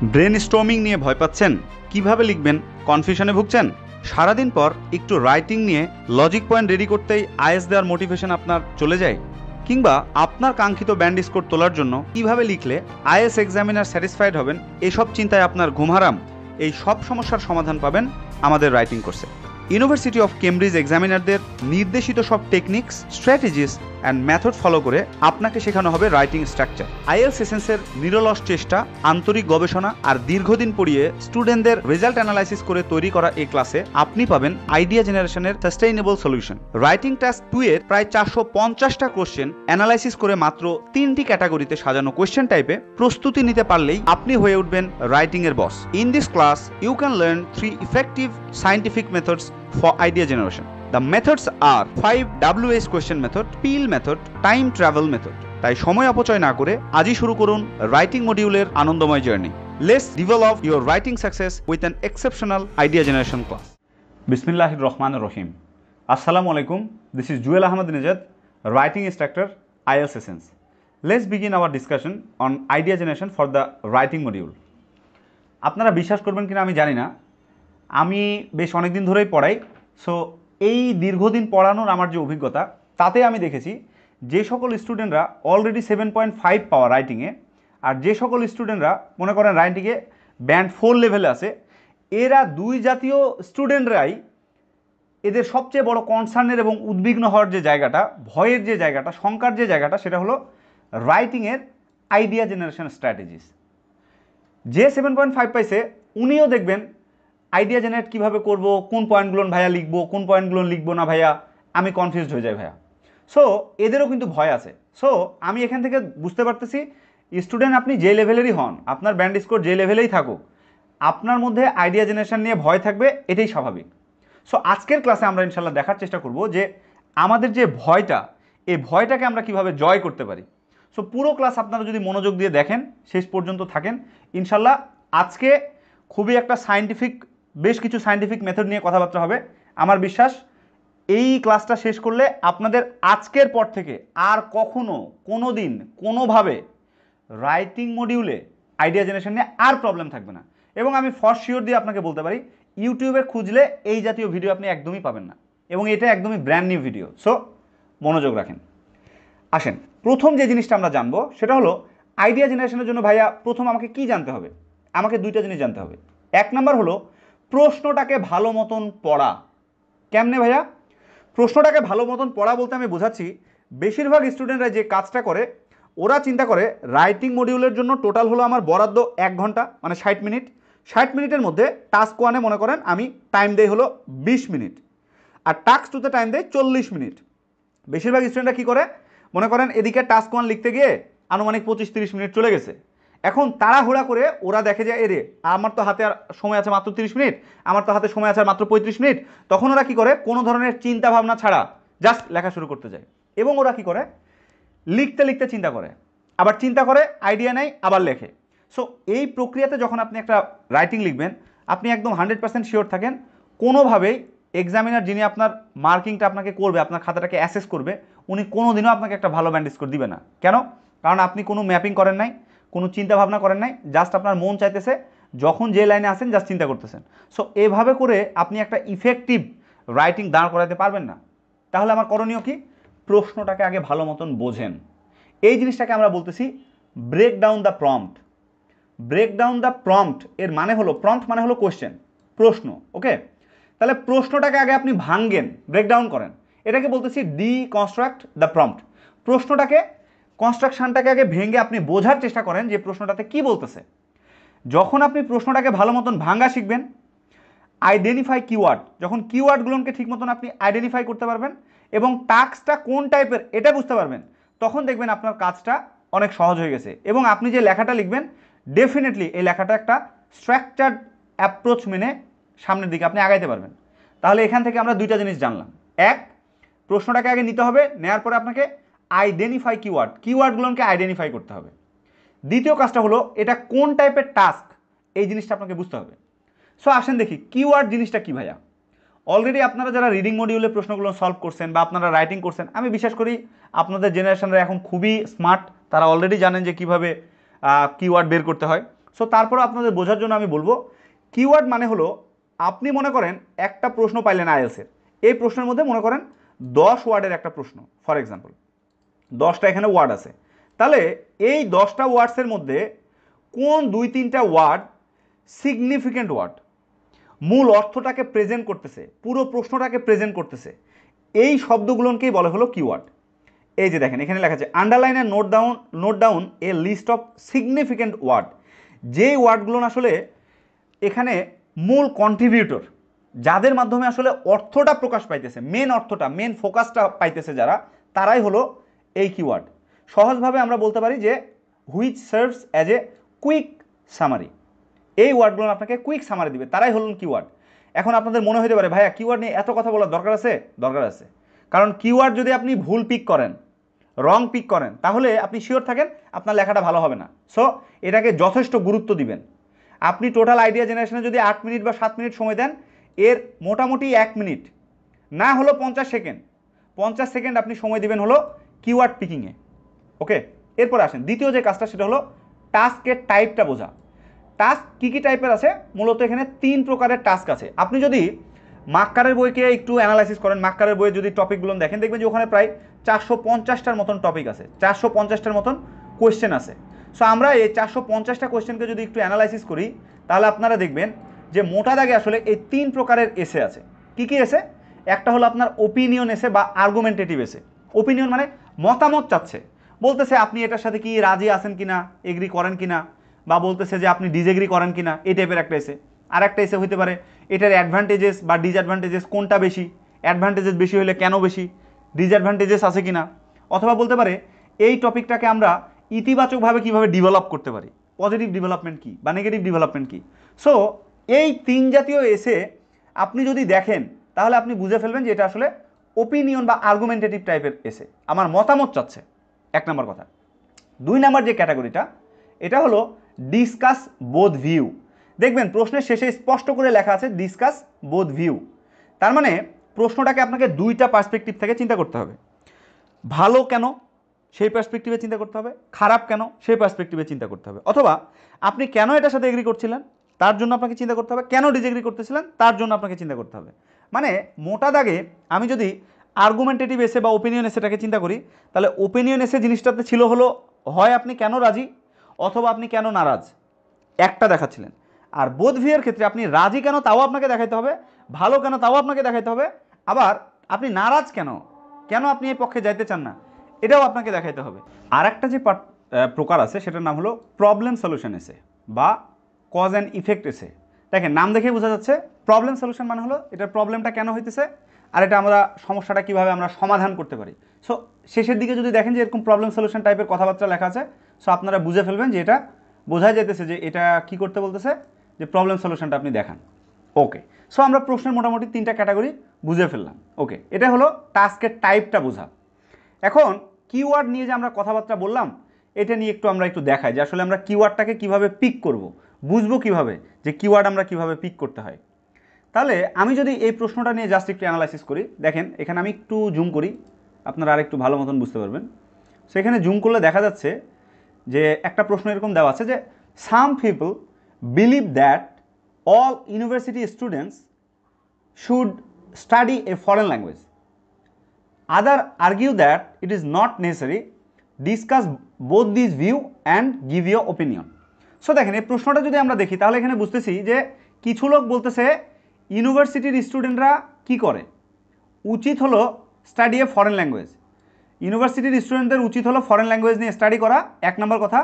Brain storming নিয়ে ভয় পাচ্ছেন? কিভাবে লিখবেন কনফিউশনে ভুগছেন? সারাদিন পর একটু রাইটিং নিয়ে লজিক পয়েন্ট রেডি করতেই আইএস দেওয়ার মোটিভেশন আপনার চলে যায়? কিংবা আপনার কাঙ্ক্ষিত ব্যান্ড স্কোর তোলার জন্য কিভাবে লিখলে আইএস এক্সামিনার স্যাটিসফাইড হবেন, এসব চিন্তায় আপনার ঘুম হারাম? এই সব সমস্যার সমাধান পাবেন আমাদের রাইটিং কোর্সে। ইউনিভার্সিটি অফ কেমব্রিজ এক্সামিনারদের নির্দেশিত সব techniques, strategies and method follow করে আপনাকে শেখানো হবে রাইটিং স্ট্রাকচার। আইএলস এসেন্সের নিরলস চেষ্টা, আন্তরিক গবেষণা আর দীর্ঘদিন পড়িয়ে স্টুডেন্টদের রেজাল্ট অ্যানালাইসিস করে তৈরি করা এই ক্লাসে আপনি পাবেন আইডিয়া জেনারেশনের সাস্টেইনেবল সলিউশন। রাইটিং টাস্ক 2 এর প্রায় 450টা কোশ্চেন অ্যানালাইসিস করে মাত্র 3টি ক্যাটাগরিতে সাজানো কোশ্চেন টাইপে প্রস্তুতি নিতে পারলেই আপনি হয়ে উঠবেন রাইটিং এর boss. In this class you can learn 3 effective scientific methods for idea generation. The methods are 5 WH question method, peel method, time travel method. তাই সময় অপচয় না করে আজই শুরু করুন রাইটিং মডিউলের আনন্দময় journey. Let's develop your writing success with an exceptional idea generation class. বিসমিল্লাহির রহমানির রহিম। আসসালামু আলাইকুম। This is Juel Ahmed Nejad, writing instructor, IELTS Essence. Let's begin our discussion on idea generation for the writing module. আপনারা বিশ্বাস করবেন কিনা আমি জানি না, আমি বেশ অনেক দিন ধরেই পড়াই। সো এই দীর্ঘদিন পড়ানোর আমার যে অভিজ্ঞতা, তাতে আমি দেখেছি যে সকল স্টুডেন্টরা অলরেডি 7.5 পাওয়া রাইটিংয়ে, আর যে সকল স্টুডেন্টরা মনে করেন রাইটিংয়ে ব্যান্ড 4 লেভেলে আছে, এরা দুই জাতীয় স্টুডেন্টরাই এদের সবচেয়ে বড় কনসার্নের এবং উদ্বিগ্ন হওয়ার যে জায়গাটা, ভয়ের যে জায়গাটা, শঙ্কার যে জায়গাটা, সেটা হলো রাইটিংয়ের আইডিয়া জেনারেশন স্ট্র্যাটেজিস। যে 7.5 পাইছে উনিও দেখবেন আইডিয়া জেনারেট কীভাবে করব, কোন পয়েন্টগুলো ভাইয়া লিখবো, কোন পয়েন্টগুলো লিখবো না ভাইয়া, আমি কনফিউজড হয়ে যাই ভাইয়া। সো এদেরও কিন্তু ভয় আছে। সো আমি এখান থেকে বুঝতে পারতেছি, স্টুডেন্ট আপনি যে লেভেলেরই হন, আপনার ব্যান্ড স্কোর যে লেভেলেই থাকুক, আপনার মধ্যে আইডিয়া জেনারেশন নিয়ে ভয় থাকবে, এটাই স্বাভাবিক। সো আজকের ক্লাসে আমরা ইনশাল্লাহ দেখার চেষ্টা করব যে আমাদের যে ভয়টা, এই ভয়টাকে আমরা কিভাবে জয় করতে পারি। সো পুরো ক্লাস আপনারা যদি মনোযোগ দিয়ে দেখেন, শেষ পর্যন্ত থাকেন, ইনশাল্লাহ আজকে খুবই একটা বেশ কিছু সায়েন্টিফিক মেথড নিয়ে কথাবার্তা হবে। আমার বিশ্বাস এই ক্লাসটা শেষ করলে আপনাদের আজকের পর থেকে আর কখনো কোনো দিন কোনোভাবে রাইটিং মডিউলে আইডিয়া জেনারেশন নিয়ে আর প্রবলেম থাকবে না। এবং আমি ফর শিওর দিয়ে আপনাকে বলতে পারি, ইউটিউবে খুঁজলে এই জাতীয় ভিডিও আপনি একদমই পাবেন না, এবং এটা একদমই ব্র্যান্ড নিউ ভিডিও। সো মনোযোগ রাখেন। আসেন, প্রথম যে জিনিসটা আমরা জানবো সেটা হলো আইডিয়া জেনারেশনের জন্য ভাইয়া প্রথম আমাকে কি জানতে হবে? আমাকে দুইটা জিনিস জানতে হবে। এক নাম্বার হলো প্রশ্নটাকে ভালো মতন পড়া। কেমনে ভাইয়া? প্রশ্নটাকে ভালো মতন পড়া বলতে আমি বোঝাচ্ছি, বেশিরভাগ স্টুডেন্টরা যে কাজটা করে, ওরা চিন্তা করে রাইটিং মডিউলের জন্য টোটাল হলো আমার বরাদ্দ 1 ঘন্টা, মানে 60 মিনিট। 60 মিনিটের মধ্যে টাস্ক 1-এ মনে করেন আমি টাইম দেই হলো 20 মিনিট, আর টাস্ক 2-তে টাইম দেয় 40 মিনিট। বেশিরভাগ স্টুডেন্টরা কী করে, মনে করেন এদিকে টাস্ক 1 লিখতে গিয়ে আনুমানিক 25-30 মিনিট চলে গেছে। এখন তাড়াহুড়া করে ওরা দেখে যে এরে আমার তো হাতে আর সময় আছে মাত্র 30 মিনিট, আমার তো হাতে সময় আছে মাত্র 35 মিনিট। তখন ওরা কি করে, কোনো ধরনের চিন্তা ভাবনা ছাড়া জাস্ট লেখা শুরু করতে যায়। এবং ওরা কি করে, লিখতে লিখতে চিন্তা করে, আবার চিন্তা করে, আইডিয়া নেয়, আবার লেখে। সো এই প্রক্রিয়াতে যখন আপনি একটা রাইটিং লিখবেন, আপনি একদম 100% শিওর থাকেন কোনোভাবেই এক্সামিনার যিনি আপনার মার্কিংটা আপনাকে করবে, আপনার খাতাটাকে অ্যাসেস করবে, উনি কোনোদিনও আপনাকে একটা ভালো ব্যান্ড স্কোর দিবে না। কেন? কারণ আপনি কোনো ম্যাপিং করেন নাই, কোনো চিন্তা ভাবনা করেন নাই, জাস্ট আপনার মন চাইতেছে, যখন যে লাইনে আসেন জাস্ট চিন্তা করতেছেন। সো এভাবে করে আপনি একটা ইফেক্টিভ রাইটিং দাঁড় করাতে পারবেন না। তাহলে আমার করণীয় কি? প্রশ্নটাকে আগে ভালো মতন বোঝেন। এই জিনিসটাকে আমরা বলতেছি break down the prompt. Break down the prompt এর মানে হলো, প্রম্পট মানে হলো কোয়েশ্চেন, প্রশ্ন। ওকে, তাহলে প্রশ্নটাকে আগে আপনি ভাঙ্গেন, ব্রেক ডাউন করেন। এটাকে বলতেছি ডিকনস্ট্রাক্ট দ্য প্রম্পট। প্রশ্নটাকে, কনস্ট্রাকশনটাকে আগে ভেঙে আপনি বোঝার চেষ্টা করেন যে প্রশ্নটাতে কি বলতেছে। যখন আপনি প্রশ্নটাকে ভালো মতন ভাঙ্গা শিখবেন, আইডেন্টিফাই কিওয়ার্ড, যখন কিওয়ার্ডগুলোকে ঠিক মতন আপনি আইডেন্টিফাই করতে পারবেন এবং টাস্কটা কোন টাইপের এটা বুঝতে পারবেন, তখন দেখবেন আপনার কাজটা অনেক সহজ হয়ে গেছে। এবং আপনি যে লেখাটা লিখবেন, ডেফিনেটলি এই লেখাটা একটা স্ট্রাকচার্ড অ্যাপ্রোচ মেনে সামনের দিকে আপনি আগাইতে পারবেন। তাহলে এখান থেকে আমরা দুইটা জিনিস জানলাম। এক, প্রশ্নটাকে আগে নিতে হবে, নেওয়ার পরে আপনাকে আইডেন্টিফাই কিওয়ার্ড, কিওয়ার্ডগুলোকে আইডেন্টিফাই করতে হবে। দ্বিতীয় কাজটা হলো এটা কোন টাইপের টাস্ক, এই জিনিসটা আপনাকে বুঝতে হবে। সো আসেন দেখি কিওয়ার্ড জিনিসটা কি ভাইয়া। অলরেডি আপনারা যারা রিডিং মডিউলে প্রশ্নগুলো সলভ করছেন বা আপনারা রাইটিং করছেন, আমি বিশ্বাস করি আপনাদের জেনারেশনরা এখন খুবই স্মার্ট, তারা অলরেডি জানেন যে কীভাবে কিওয়ার্ড বের করতে হয়। সো তারপরে আপনাদের বোঝার জন্য আমি বলবো কিওয়ার্ড মানে হলো আপনি মনে করেন একটা প্রশ্ন পাইলেন আইএলসের, এই প্রশ্নের মধ্যে মনে করেন 10 ওয়ার্ডের একটা প্রশ্ন, ফর এক্সাম্পল 10টা এখানে ওয়ার্ড আছে, তাহলে এই 10টা ওয়ার্ডসের মধ্যে কোন 2-3টা ওয়ার্ড সিগনিফিকেন্ট ওয়ার্ড, মূল অর্থটাকে প্রেজেন্ট করতেছে, পুরো প্রশ্নটাকে প্রেজেন্ট করতেছে, এই শব্দগুলোকেই বলা হলো কিওয়ার্ড। এই যে দেখেন এখানে লেখা আছে underline and note down a list of significant word, যেই ওয়ার্ডগুলো আসলে এখানে মূল কন্ট্রিবিউটর, যাদের মাধ্যমে আসলে অর্থটা প্রকাশ পাইতেছে, মেন অর্থটা, মেন ফোকাসটা পাইতেছে যারা, তারাই হলো এই কিওয়ার্ড। সহজভাবে আমরা বলতে পারি যে which serves as a quick summary, এই ওয়ার্ডগুলো আপনাকে কুইক সামারি দিবে, তারাই হলেন কিওয়ার্ড। এখন আপনাদের মনে হতে পারে ভাইয়া কিওয়ার্ড নিয়ে এত কথা বলার দরকার আছে? দরকার আছে, কারণ কিওয়ার্ড যদি আপনি ভুল পিক করেন, রং পিক করেন, তাহলে আপনি শিওর থাকেন আপনার লেখাটা ভালো হবে না। সো এটাকে যথেষ্ট গুরুত্ব দিবেন। আপনি টোটাল আইডিয়া জেনারেশনে যদি 8 মিনিট বা 7 মিনিট সময় দেন, এর মোটামুটি 1 মিনিট না হলো 50 সেকেন্ড, 50 সেকেন্ড আপনি সময় দিবেন হলো কিওয়ার্ড পিকিংয়ে। ওকে, এরপর আসেন দ্বিতীয় যে কাজটা, সেটা হলো টাস্কের টাইপটা বোঝা। টাস্ক কী কী টাইপের আছে? মূলত এখানে 3 প্রকারের টাস্ক আছে। আপনি যদি মাক্কারের বইকে একটু অ্যানালাইসিস করেন, মাক্কারের বইয়ে যদি টপিকগুলো দেখেন, দেখবেন যে ওখানে প্রায় 450টার মতন টপিক আছে, 450টার মতন কোয়েশ্চেন আছে। সো আমরা এই 450টা কোয়েশ্চেনকে যদি একটু অ্যানালাইসিস করি, তাহলে আপনারা দেখবেন যে মোটা দাগে আসলে এই 3 প্রকারের এসে আছে। কি কি এসে? একটা হলো আপনার ওপিনিয়ন এসে বা আর্গুমেন্টেটিভ এসে। ওপিনিয়ন মানে মতামত চাচ্ছে, বলতেছে আপনি এটার সাথে কি রাজি আছেন কিনা, এগ্রি করেন কিনা, বা বলতেছে যে আপনি ডিসএগ্রি করেন কিনা, এই টাইপের একটা এসে। আর একটা এসে হইতে পারে এটার অ্যাডভান্টেজেস বা ডিসঅ্যাডভান্টেজেস কোনটা বেশি, অ্যাডভান্টেজেস বেশি হলে কেন বেশি, ডিসঅ্যাডভান্টেজেস আছে কিনা, অথবা বলতে পারে এই টপিকটাকে আমরা ইতিবাচকভাবে কিভাবে ডেভেলপ করতে পারি, পজিটিভ ডেভেলপমেন্ট কি বা নেগেটিভ ডেভেলপমেন্ট কি। সো এই 3 জাতীয় এসে আপনি যদি দেখেন, তাহলে আপনি বুঝে ফেলবেন যে এটা আসলে ওপিনিয়ন বা আর্গুমেন্টেটিভ টাইপের এসে, আমার মতামত চাচ্ছে, 1 নম্বর কথা। 2 নম্বর যে ক্যাটাগরিটা, এটা হলো ডিসকাস বোথ ভিউ। দেখবেন প্রশ্নের শেষে স্পষ্ট করে লেখা আছে ডিসকাস বোথ ভিউ। তার মানে প্রশ্নটাকে আপনাকে 2টা পার্সপেক্টিভ থেকে চিন্তা করতে হবে। ভালো কেন সেই পার্সপেক্টিভে চিন্তা করতে হবে, খারাপ কেন সেই পার্সপেক্টিভে চিন্তা করতে হবে, অথবা আপনি কেন এটার সাথে এগ্রি করছিলেন তার জন্য আপনাকে চিন্তা করতে হবে, কেন ডিসএগ্রি করতেছিলেন তার জন্য আপনাকে চিন্তা করতে হবে। মানে মোটা দাগে আমি যদি আর্গুমেন্টেটিভ এসে বা ওপিনিয়ন এসেটাকে চিন্তা করি, তাহলে ওপিনিয়ন এসে জিনিসটাতে ছিল হলো হয় আপনি কেন রাজি অথবা আপনি কেন নারাজ, একটা দেখাচ্ছিলেন। আর বোধ ভিউয়ের ক্ষেত্রে আপনি রাজি কেন তাও আপনাকে দেখাইতে হবে, ভালো কেন তাও আপনাকে দেখাইতে হবে, আবার আপনি নারাজ কেন, কেন আপনি এই পক্ষে যাইতে চান না, এটাও আপনাকে দেখাইতে হবে। আর একটা যে প্রকার আছে সেটার নাম হলো প্রবলেম সলিউশন এসে বা কজ অ্যান্ড ইফেক্ট এসে। দেখেন নাম দেখে বোঝা যাচ্ছে প্রবলেম সলিউশন মানে হলো এটার প্রবলেমটা কেন হইতেছে আর এটা আমরা সমস্যাটা কিভাবে আমরা সমাধান করতে পারি। সো শেষের দিকে যদি দেখেন যে এরকম প্রবলেম সলিউশন টাইপের কথাবার্তা লেখা আছে, সো আপনারা বুঝে ফেলবেন যে এটা বোঝা যেতেছে যে এটা কি করতে বলতেছে, যে প্রবলেম সলিউশনটা আপনি দেখান। ওকে, সো আমরা প্রশ্নের মোটামুটি 3টা ক্যাটাগরি বুঝে ফেললাম। ওকে, এটা হলো টাস্কের টাইপটা বোঝা। এখন কিওয়ার্ড নিয়ে যে আমরা কথাবার্তা বললাম, এটা নিয়ে আমরা একটু দেখাই যে আসলে আমরা কিওয়ার্ডটাকে কিভাবে পিক করব, বুঝবো কিভাবে যে কিওয়ার্ড আমরা কিভাবে পিক করতে হয়। তাহলে আমি যদি এই প্রশ্নটা নিয়ে জাস্ট একটু অ্যানালাইসিস করি, দেখেন এখানে আমি একটু জুম করি, আপনারা আরেকটু ভালো মতন বুঝতে পারবেন। সেখানে জুম করলে দেখা যাচ্ছে যে একটা প্রশ্ন এরকম দেওয়া আছে যে some people believe that all university students should study A foreign language, other argue that it is not necessary, discuss both this view and give your opinion. So দেখেন এই প্রশ্নটা যদি আমরা দেখি, তাহলে এখানে বুঝতেছি যে কিছু লোক বলতেছে ইউনিভার্সিটির স্টুডেন্টরা কি করে, উচিত হলো স্টাডি এ ফরেন ল্যাঙ্গুয়েজ, ইউনিভার্সিটির স্টুডেন্টদের উচিত হলো ফরেন ল্যাঙ্গুয়েজ নিয়ে স্টাডি করা, 1 নম্বর কথা।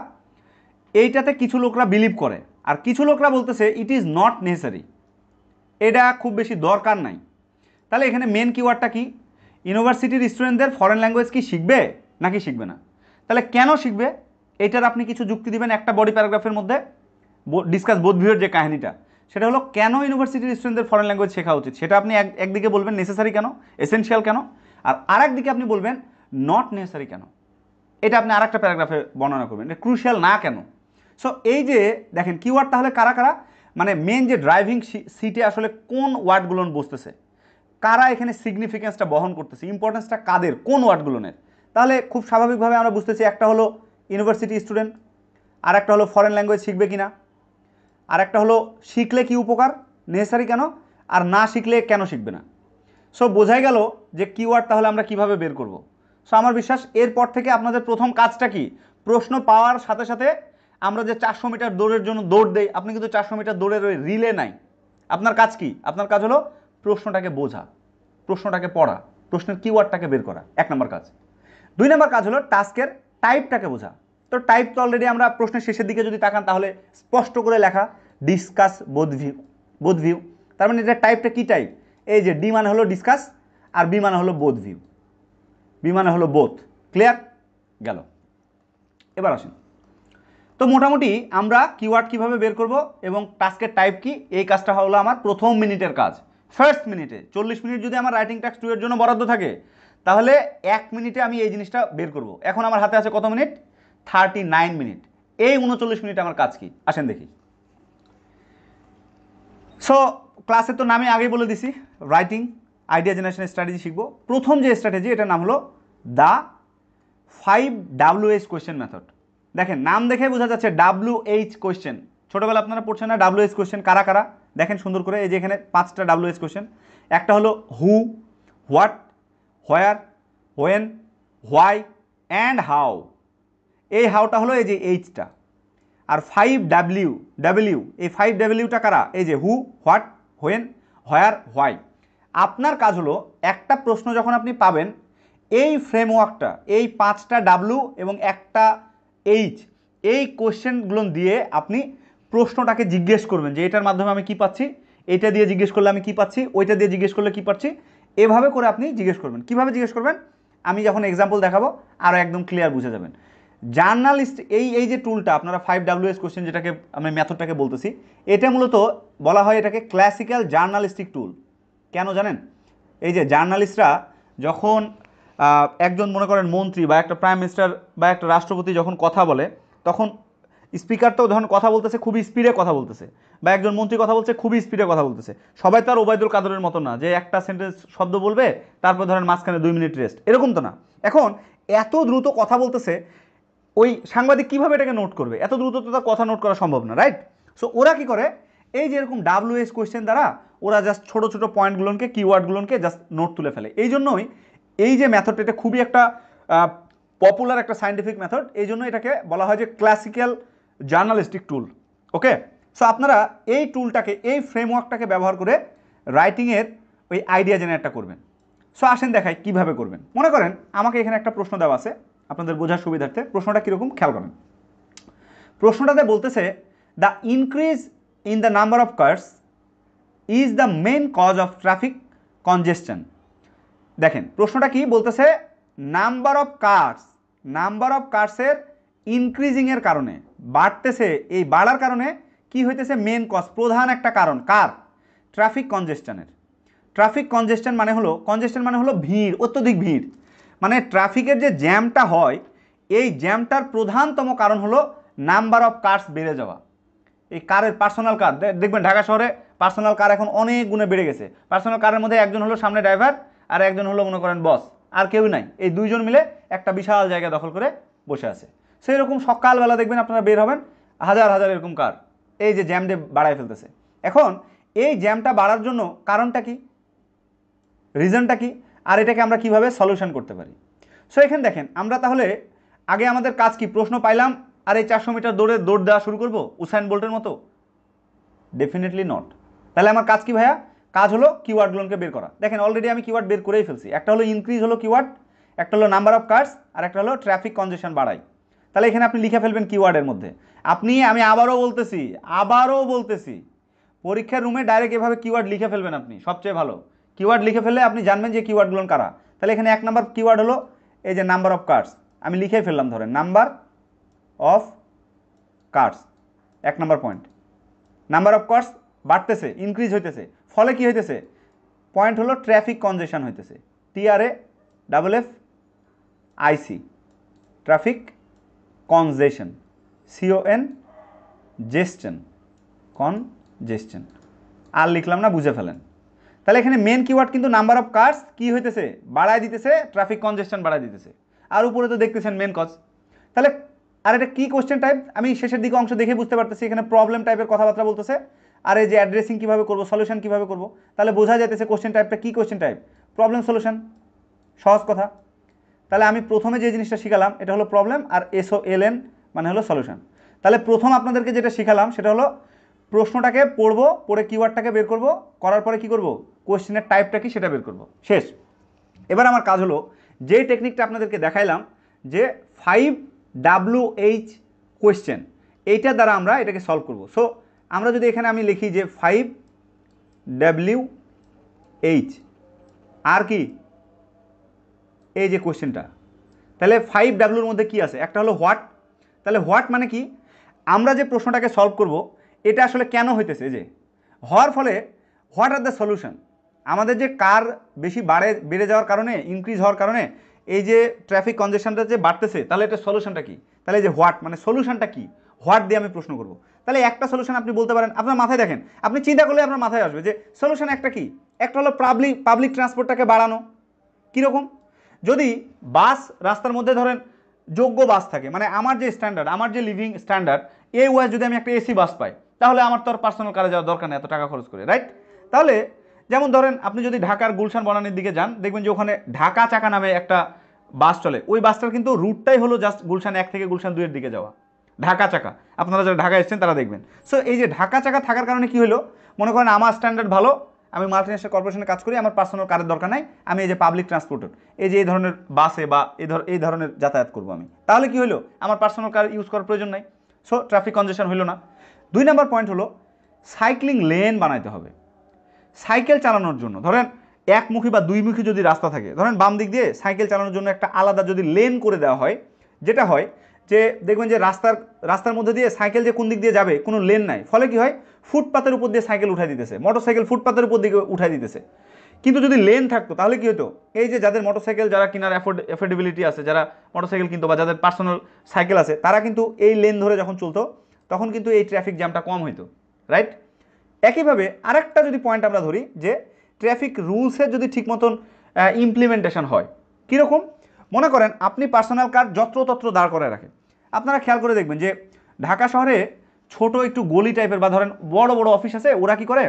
এইটাতে কিছু লোকরা বিলিভ করে, আর কিছু লোকরা বলতেছে ইট ইজ নট নেসেসারি, এটা খুব বেশি দরকার নাই। তাহলে এখানে মেন কিওয়ার্ডটা কি, ইউনিভার্সিটির স্টুডেন্টদের ফরেন ল্যাঙ্গুয়েজ কি শিখবে নাকি শিখবে না, তাহলে কেন শিখবে এটার আপনি কিছু যুক্তি দিবেন একটা বডি প্যারাগ্রাফের মধ্যে। ডিসকাস বোথ ভিউর যে কাহিনীটা, সেটা হলো কেন ইউনিভার্সিটির স্টুডেন্টদের ফরেন ল্যাঙ্গুয়েজ শেখা উচিত, সেটা আপনি একদিকে বলবেন নেসেসারি কেন, এসেনশিয়াল কেন, আর আরেকদিকে আপনি বলবেন নট নেসেসারি কেন, এটা আপনি আরেকটা প্যারাগ্রাফে বর্ণনা করবেন, এটা ক্রুশিয়াল না কেন। সো এই যে দেখেন কিওয়ার্ড তাহলে কারা কারা, মানে মেন যে ড্রাইভিং সিটে আসলে কোন ওয়ার্ডগুলো বসতেছে, কারা এখানে সিগনিফিকেন্সটা বহন করতেছে, ইম্পর্টেন্সটা কাদের, কোন ওয়ার্ডগুলোনের। তাহলে খুব স্বাভাবিকভাবে আমরা বুঝতেছি একটা হলো ইউনিভার্সিটি স্টুডেন্ট, আর একটা হলো ফরেন ল্যাঙ্গুয়েজ শিখবে কিনা, আর একটা হলো শিখলে কি উপকার, নেসেসারি কেন, আর না শিখলে কেন শিখবে না। সো বোঝাই গেল যে কিওয়ার্ড তাহলে আমরা কিভাবে বের করব। সো আমার বিশ্বাস এরপর থেকে আপনাদের প্রথম কাজটা কি, প্রশ্ন পাওয়ার সাথে সাথে আমরা যে 400 মিটার দৌড়ের জন্য দৌড় দেই, আপনি কিন্তু 400 মিটার দৌড়ের ওই রিলে নাই। আপনার কাজ কি, আপনার কাজ হলো প্রশ্নটাকে বোঝা, প্রশ্নটাকে পড়া, প্রশ্নের কিওয়ার্ডটাকে বের করা, 1 নম্বর কাজ। 2 নম্বর কাজ হলো টাস্কের টাইপটাকে বোঝা। তো টাইপ তো অলরেডি আমরা প্রশ্নের শেষের দিকে যদি তাকান তাহলে স্পষ্ট করে লেখা, discuss both view, both view. তার মানে এটা টাইপটা কি টাইপ, এই যে ডি মানে হলো ডিসকাস আর বি মানে হলো বোথ ভিউ, বি মানে হলো বোথ। ক্লিয়ার গেল। এবার আসেন, তো মোটামুটি আমরা কিওয়ার্ড কিভাবে বের করব এবং টাস্কের টাইপ কি, এই কাজটা হলো আমার প্রথম মিনিটের কাজ। ফার্স্ট মিনিটে 40 মিনিট যদি আমার রাইটিং টাস্ক 2 এর জন্য বরাদ্দ থাকে তাহলে 1 মিনিটে আমি এই জিনিসটা বের করব। এখন আমার হাতে আছে কত মিনিট, 39 মিনিট। এই 39 মিনিট আমার কাজ কি, আসেন দেখি। সো ক্লাসে তো নামে আগেই বলে দিছি, রাইটিং আইডিয়া জেনারেশন স্ট্র্যাটেজি শিখবো। প্রথম যে স্ট্র্যাটেজি এটার নাম হলো দ্য 5WH কোয়েশ্চেন মেথড। দেখেন নাম দেখে বোঝা যাচ্ছে WH কোয়েশ্চেন, ছোটবেলা আপনারা পড়ছেন না WH কোয়েশ্চেন কারা কারা, দেখেন সুন্দর করে, এই যে এখানে 5টা WH কোয়েশ্চেন। একটা হলো who, what, where, when, why and how. এই হাউটা হলো এই যে এইচটা। আর 5W, এই 5Wটা কারা, এই যে হু, হোয়াট, হোয়েন, হোয়ার, হোয়াই। আপনার কাজ হলো একটা প্রশ্ন যখন আপনি পাবেন, এই ফ্রেমওয়ার্কটা, এই 5টা ডাব্লু এবং একটা এইচ, এই কোশ্চেনগুলো দিয়ে আপনি প্রশ্নটাকে জিজ্ঞেস করবেন যে এটার মাধ্যমে আমি কি পাচ্ছি, এইটা দিয়ে জিজ্ঞেস করলে আমি কি পাচ্ছি, ওইটা দিয়ে জিজ্ঞেস করলে কি পাচ্ছি, এভাবে করে আপনি জিজ্ঞেস করবেন। কিভাবে জিজ্ঞেস করবেন আমি যখন এক্সাম্পল দেখাবো আরও একদম ক্লিয়ার বুঝে যাবেন। জার্নালিস্ট এই যে টুলটা আপনারা 5WH কোশ্চেন যেটাকে আমি মেথডটাকে বলতেছি, এটা মূলত বলা হয় এটাকে ক্লাসিক্যাল জার্নালিস্টিক টুল। কেন জানেন, এই যে জার্নালিস্টরা যখন একজন মনে করেন মন্ত্রী বা একটা প্রাইম মিনিস্টার বা একটা রাষ্ট্রপতি যখন কথা বলে, তখন স্পিকার তো ধরুন কথা বলতেছে খুবই স্পিডে কথা বলতেছে, বা একজন মন্ত্রী কথা বলছে খুবই স্পিডে কথা বলতেছে, সবাই তো আর ওবায়দুল কাদরের মতো না যে একটা সেন্টেন্স শব্দ বলবে তারপর ধরেন মাঝখানে 2 মিনিট রেস্ট, এরকম তো না। এখন এত দ্রুত কথা বলতেছে, ওই সাংবাদিক কিভাবে এটাকে নোট করবে, এত দ্রুত তো তার কথা নোট করা সম্ভব না, রাইট? সো ওরা কি করে, এই যে এরকম WH কোয়েশ্চেন দ্বারা ওরা জাস্ট ছোট ছোট পয়েন্টগুলোকে, কিওয়ার্ডগুলোকে জাস্ট নোট তুলে ফেলে। এই জন্যই এই যে মেথডটা, এটা খুবই একটা পপুলার একটা সায়েন্টিফিক মেথড, এই জন্য এটাকে বলা হয় যে ক্লাসিক্যাল জার্নালিস্টিক টুল। ওকে, সো আপনারা এই টুলটাকে, এই ফ্রেমওয়ার্কটাকে ব্যবহার করে রাইটিংয়ের ওই আইডিয়া জেনারেটটা করবেন। সো আসেন দেখাই কিভাবে করবেন। মনে করেন আমাকে এখানে একটা প্রশ্ন দেওয়া আছে, আপনাদের বোঝার সুবিধার্থে প্রশ্নটা কীরকম খেয়াল করেন। প্রশ্নটাতে বলতেছে the increase in the number of cars is the main cause of traffic congestion. দেখেন প্রশ্নটা কি বলতেছে, নাম্বার অফ কার্সের ইনক্রিজিংয়ের কারণে, বাড়তেছে, এই বাড়ার কারণে কি হইতেছে, মেন কজ, প্রধান একটা কারণ কার, ট্রাফিক কনজেশনের। ট্রাফিক কনজেশন মানে হলো ভিড়, অত্যধিক ভিড়, মানে ট্রাফিকের যে জ্যামটা হয়, এই জ্যামটার প্রধানতম কারণ হলো নাম্বার অফ কার্স বেড়ে যাওয়া। এই কারের, পার্সোনাল কার দেখবেন ঢাকা শহরে পার্সোনাল কার এখন অনেক গুণে বেড়ে গেছে। পার্সোনাল কারের মধ্যে একজন হলো সামনে ড্রাইভার আর একজন হলো মনে করেন বস, আর কেউ নাই, এই দুইজন মিলে একটা বিশাল জায়গা দখল করে বসে আছে। সেই রকম সকালবেলা দেখবেন আপনারা বের হবেন, হাজার হাজার এরকম কার, এই যে জ্যাম দিয়ে বাড়ায় ফেলতেছে। এখন এই জ্যামটা বাড়ার জন্য কারণটা কি, রিজনটা কি, আর এটাকে আমরা কিভাবে সলিউশন করতে পারি। সো এখানে দেখেন আমরা তাহলে আগে আমাদের কাজ কি, প্রশ্ন পাইলাম আর এই 400 মিটার দৌড় দেওয়া শুরু করব উসাইন বোল্টের মতো? Definitely not. তাহলে আমার কাজ কি ভাইয়া, কাজ হলো কিওয়ার্ডগুলোকে বের করা। দেখেন অলরেডি আমি কিওয়ার্ড বের করেই ফেলছি, একটা হলো ইনক্রিজ হলো কিওয়ার্ড, একটা হলো নাম্বার অফ কার্স, আর একটা হলো ট্রাফিক কনজেশন বাড়াই। তাহলে এখানে আপনি লিখে ফেলবেন কিওয়ার্ডের মধ্যে। আমি আবারও বলতেছি পরীক্ষার রুমে ডাইরেক্ট এভাবে কিওয়ার্ড লিখে ফেলবেন আপনি, সবচেয়ে ভালো। কিওয়ার্ড লিখে ফেললে আপনি জানবেন যে কিওয়ার্ডগুলো কারা। তাহলে এখানে 1 নাম্বার কিওয়ার্ড হলো এই যে নাম্বার অফ কার্স, আমি লিখেই ফেললাম, ধরেন number of cars 1 number point. Number of cars বাড়তেছে, ইনক্রিজ হইতেছে, ফলে কি হইতেছে, পয়েন্ট হলো ট্রাফিক কনজেশন হইতেছে, TRAFFIC, ট্রাফিক কনজেশন, কনজেশন। আর লিখলাম না, বুঝে ফেলেন। তাহলে এখানে মেন কিওয়ার্ড কিন্তু নাম্বার অফ কার্স কি হইতেছে, বাড়ায় দিতেছে, ট্রাফিক কনজেশন বাড়ায় দিতেছে, আর উপরে তো দেখতেছেন মেন কজ। তাহলে আর এটা কি কোশ্চেন টাইপ আমি শেষের দিকে অংশ দেখে বুঝতে পারতেছি এখানে প্রবলেম টাইপের কথাবার্তা বলতেছে, আর এই যে অ্যাড্রেসিং কীভাবে করবো, সলিউশন কীভাবে করবো, তাহলে বোঝা যাইতেছে কোশ্চেন টাইপটা কী কোশ্চেন টাইপ, প্রবলেম সলিউশন, সহজ কথা। তাহলে আমি প্রথমে যে জিনিসটা শিখালাম এটা হলো প্রবলেম, আর SOLN মানে হলো সলিউশন। তাহলে প্রথম আপনাদেরকে যেটা শিখালাম সেটা হলো প্রশ্নটাকে পড়বো, পড়ে কিওয়ার্ডটাকে বের করব, করার পরে কি করব, কোশ্চেনের টাইপটা কি সেটা বের করব, শেষ। এবার আমার কাজ হলো যে টেকনিকটা আপনাদেরকে দেখাইলাম যে 5WH কোয়েশ্চেন, এইটার দ্বারা আমরা এটাকে সলভ করব। সো আমরা যদি এখানে আমি লিখি যে 5WH আর কি এই যে কোয়েশ্চেনটা, তাহলে 5W মধ্যে কি আছে, একটা হলো হোয়াট। তাহলে হোয়াট মানে কি, আমরা যে প্রশ্নটাকে সলভ করব এটা আসলে কেন হইতেছে, যে হওয়ার ফলে হোয়াট আর দ্য সলিউশন, আমাদের যে কার বেশি বেড়ে যাওয়ার কারণে, ইনক্রিজ হওয়ার কারণে এই যে ট্রাফিক কনজেশনটা যে বাড়তেছে, তাহলে এটা সলিউশনটা কি, তাহলে এই যে হোয়াট মানে সলিউশনটা কি, হোয়াট দিয়ে আমি প্রশ্ন করব। তাহলে একটা সলিউশন আপনি বলতে পারেন, আপনার মাথায় দেখেন, আপনি চিন্তা করলে আপনার মাথায় আসবে যে সলিউশন একটা কি, একটা হলো পাবলিক ট্রান্সপোর্টটাকে বাড়ানো। কীরকম, যদি বাস রাস্তার মধ্যে ধরেন যোগ্য বাস থাকে, মানে আমার যে স্ট্যান্ডার্ড, আমার যে লিভিং স্ট্যান্ডার্ড এই ওয়াইজ যদি আমি একটা AC বাস পাই, তাহলে আমার তো আর পার্সোনাল কারে যাওয়ার দরকার নেই এত টাকা খরচ করে, রাইট। তাহলে যেমন ধরেন আপনি যদি ঢাকার গুলশান বনানীর দিকে যান, দেখবেন যে ওখানে ঢাকা চাকা নামে একটা বাস চলে, ওই বাসটার কিন্তু রুটটাই হলো জাস্ট গুলশান 1 থেকে গুলশান 2 এর দিকে যাওয়া, ঢাকা চাকা। আপনারা যারা ঢাকা এসেছেন তারা দেখবেন। সো এই যে ঢাকা চাকা থাকার কারণে কি হলো, মনে করেন আমার স্ট্যান্ডার্ড ভালো, আমি মাল্টিনেশনাল কর্পোরেশনে কাজ করি, আমার পার্সোনাল কারের দরকার নাই, আমি এই যে পাবলিক ট্রান্সপোর্টের এই যে এই ধরনের বাসে বা এই ধরনের যাতায়াত করবো আমি, তাহলে কি হলো, আমার পার্সোনাল কার ইউজ করার প্রয়োজন নাই, সো ট্রাফিক কনজেশন হলো না। 2 নম্বর পয়েন্ট হলো সাইক্লিং লেন বানাইতে হবে সাইকেল চালানোর জন্য। ধরেন একমুখী বা দুইমুখী যদি রাস্তা থাকে, ধরেন বাম দিক দিয়ে সাইকেল চালানোর জন্য একটা আলাদা যদি লেন করে দেওয়া হয়, যেটা হয় যে দেখবেন যে রাস্তার মধ্যে দিয়ে সাইকেল যে কোন দিক দিয়ে যাবে কোনো লেন নাই, ফলে কি হয়, ফুটপাতের উপর দিয়ে সাইকেল উঠাই দিতেছে, মোটরসাইকেল ফুটপাতের উপর দিকে উঠাই দিতেছে। কিন্তু যদি লেন থাকতো তাহলে কি হতো, এই যে যাদের মোটরসাইকেল যারা কেনার অ্যাফোর্ডেবিলিটি আছে, যারা মোটরসাইকেল কিনতো বা যাদের পার্সোনাল সাইকেল আছে, তারা কিন্তু এই লেন ধরে যখন চলতো তখন কিন্তু এই ট্রাফিক জ্যামটা কম হইতো, রাইট। একইভাবে আরেকটা যদি পয়েন্ট আমরা ধরি যে ট্রাফিক রুলসের যদি ঠিক মতন ইমপ্লিমেন্টেশন হয়, কীরকম, মনে করেন আপনি পার্সোনাল কার যত্রতত্র দাঁড় করে রাখেন, আপনারা খেয়াল করে দেখবেন যে ঢাকা শহরে ছোট একটু গলি টাইপের বা ধরেন বড় বড় অফিস আছে, ওরা কি করে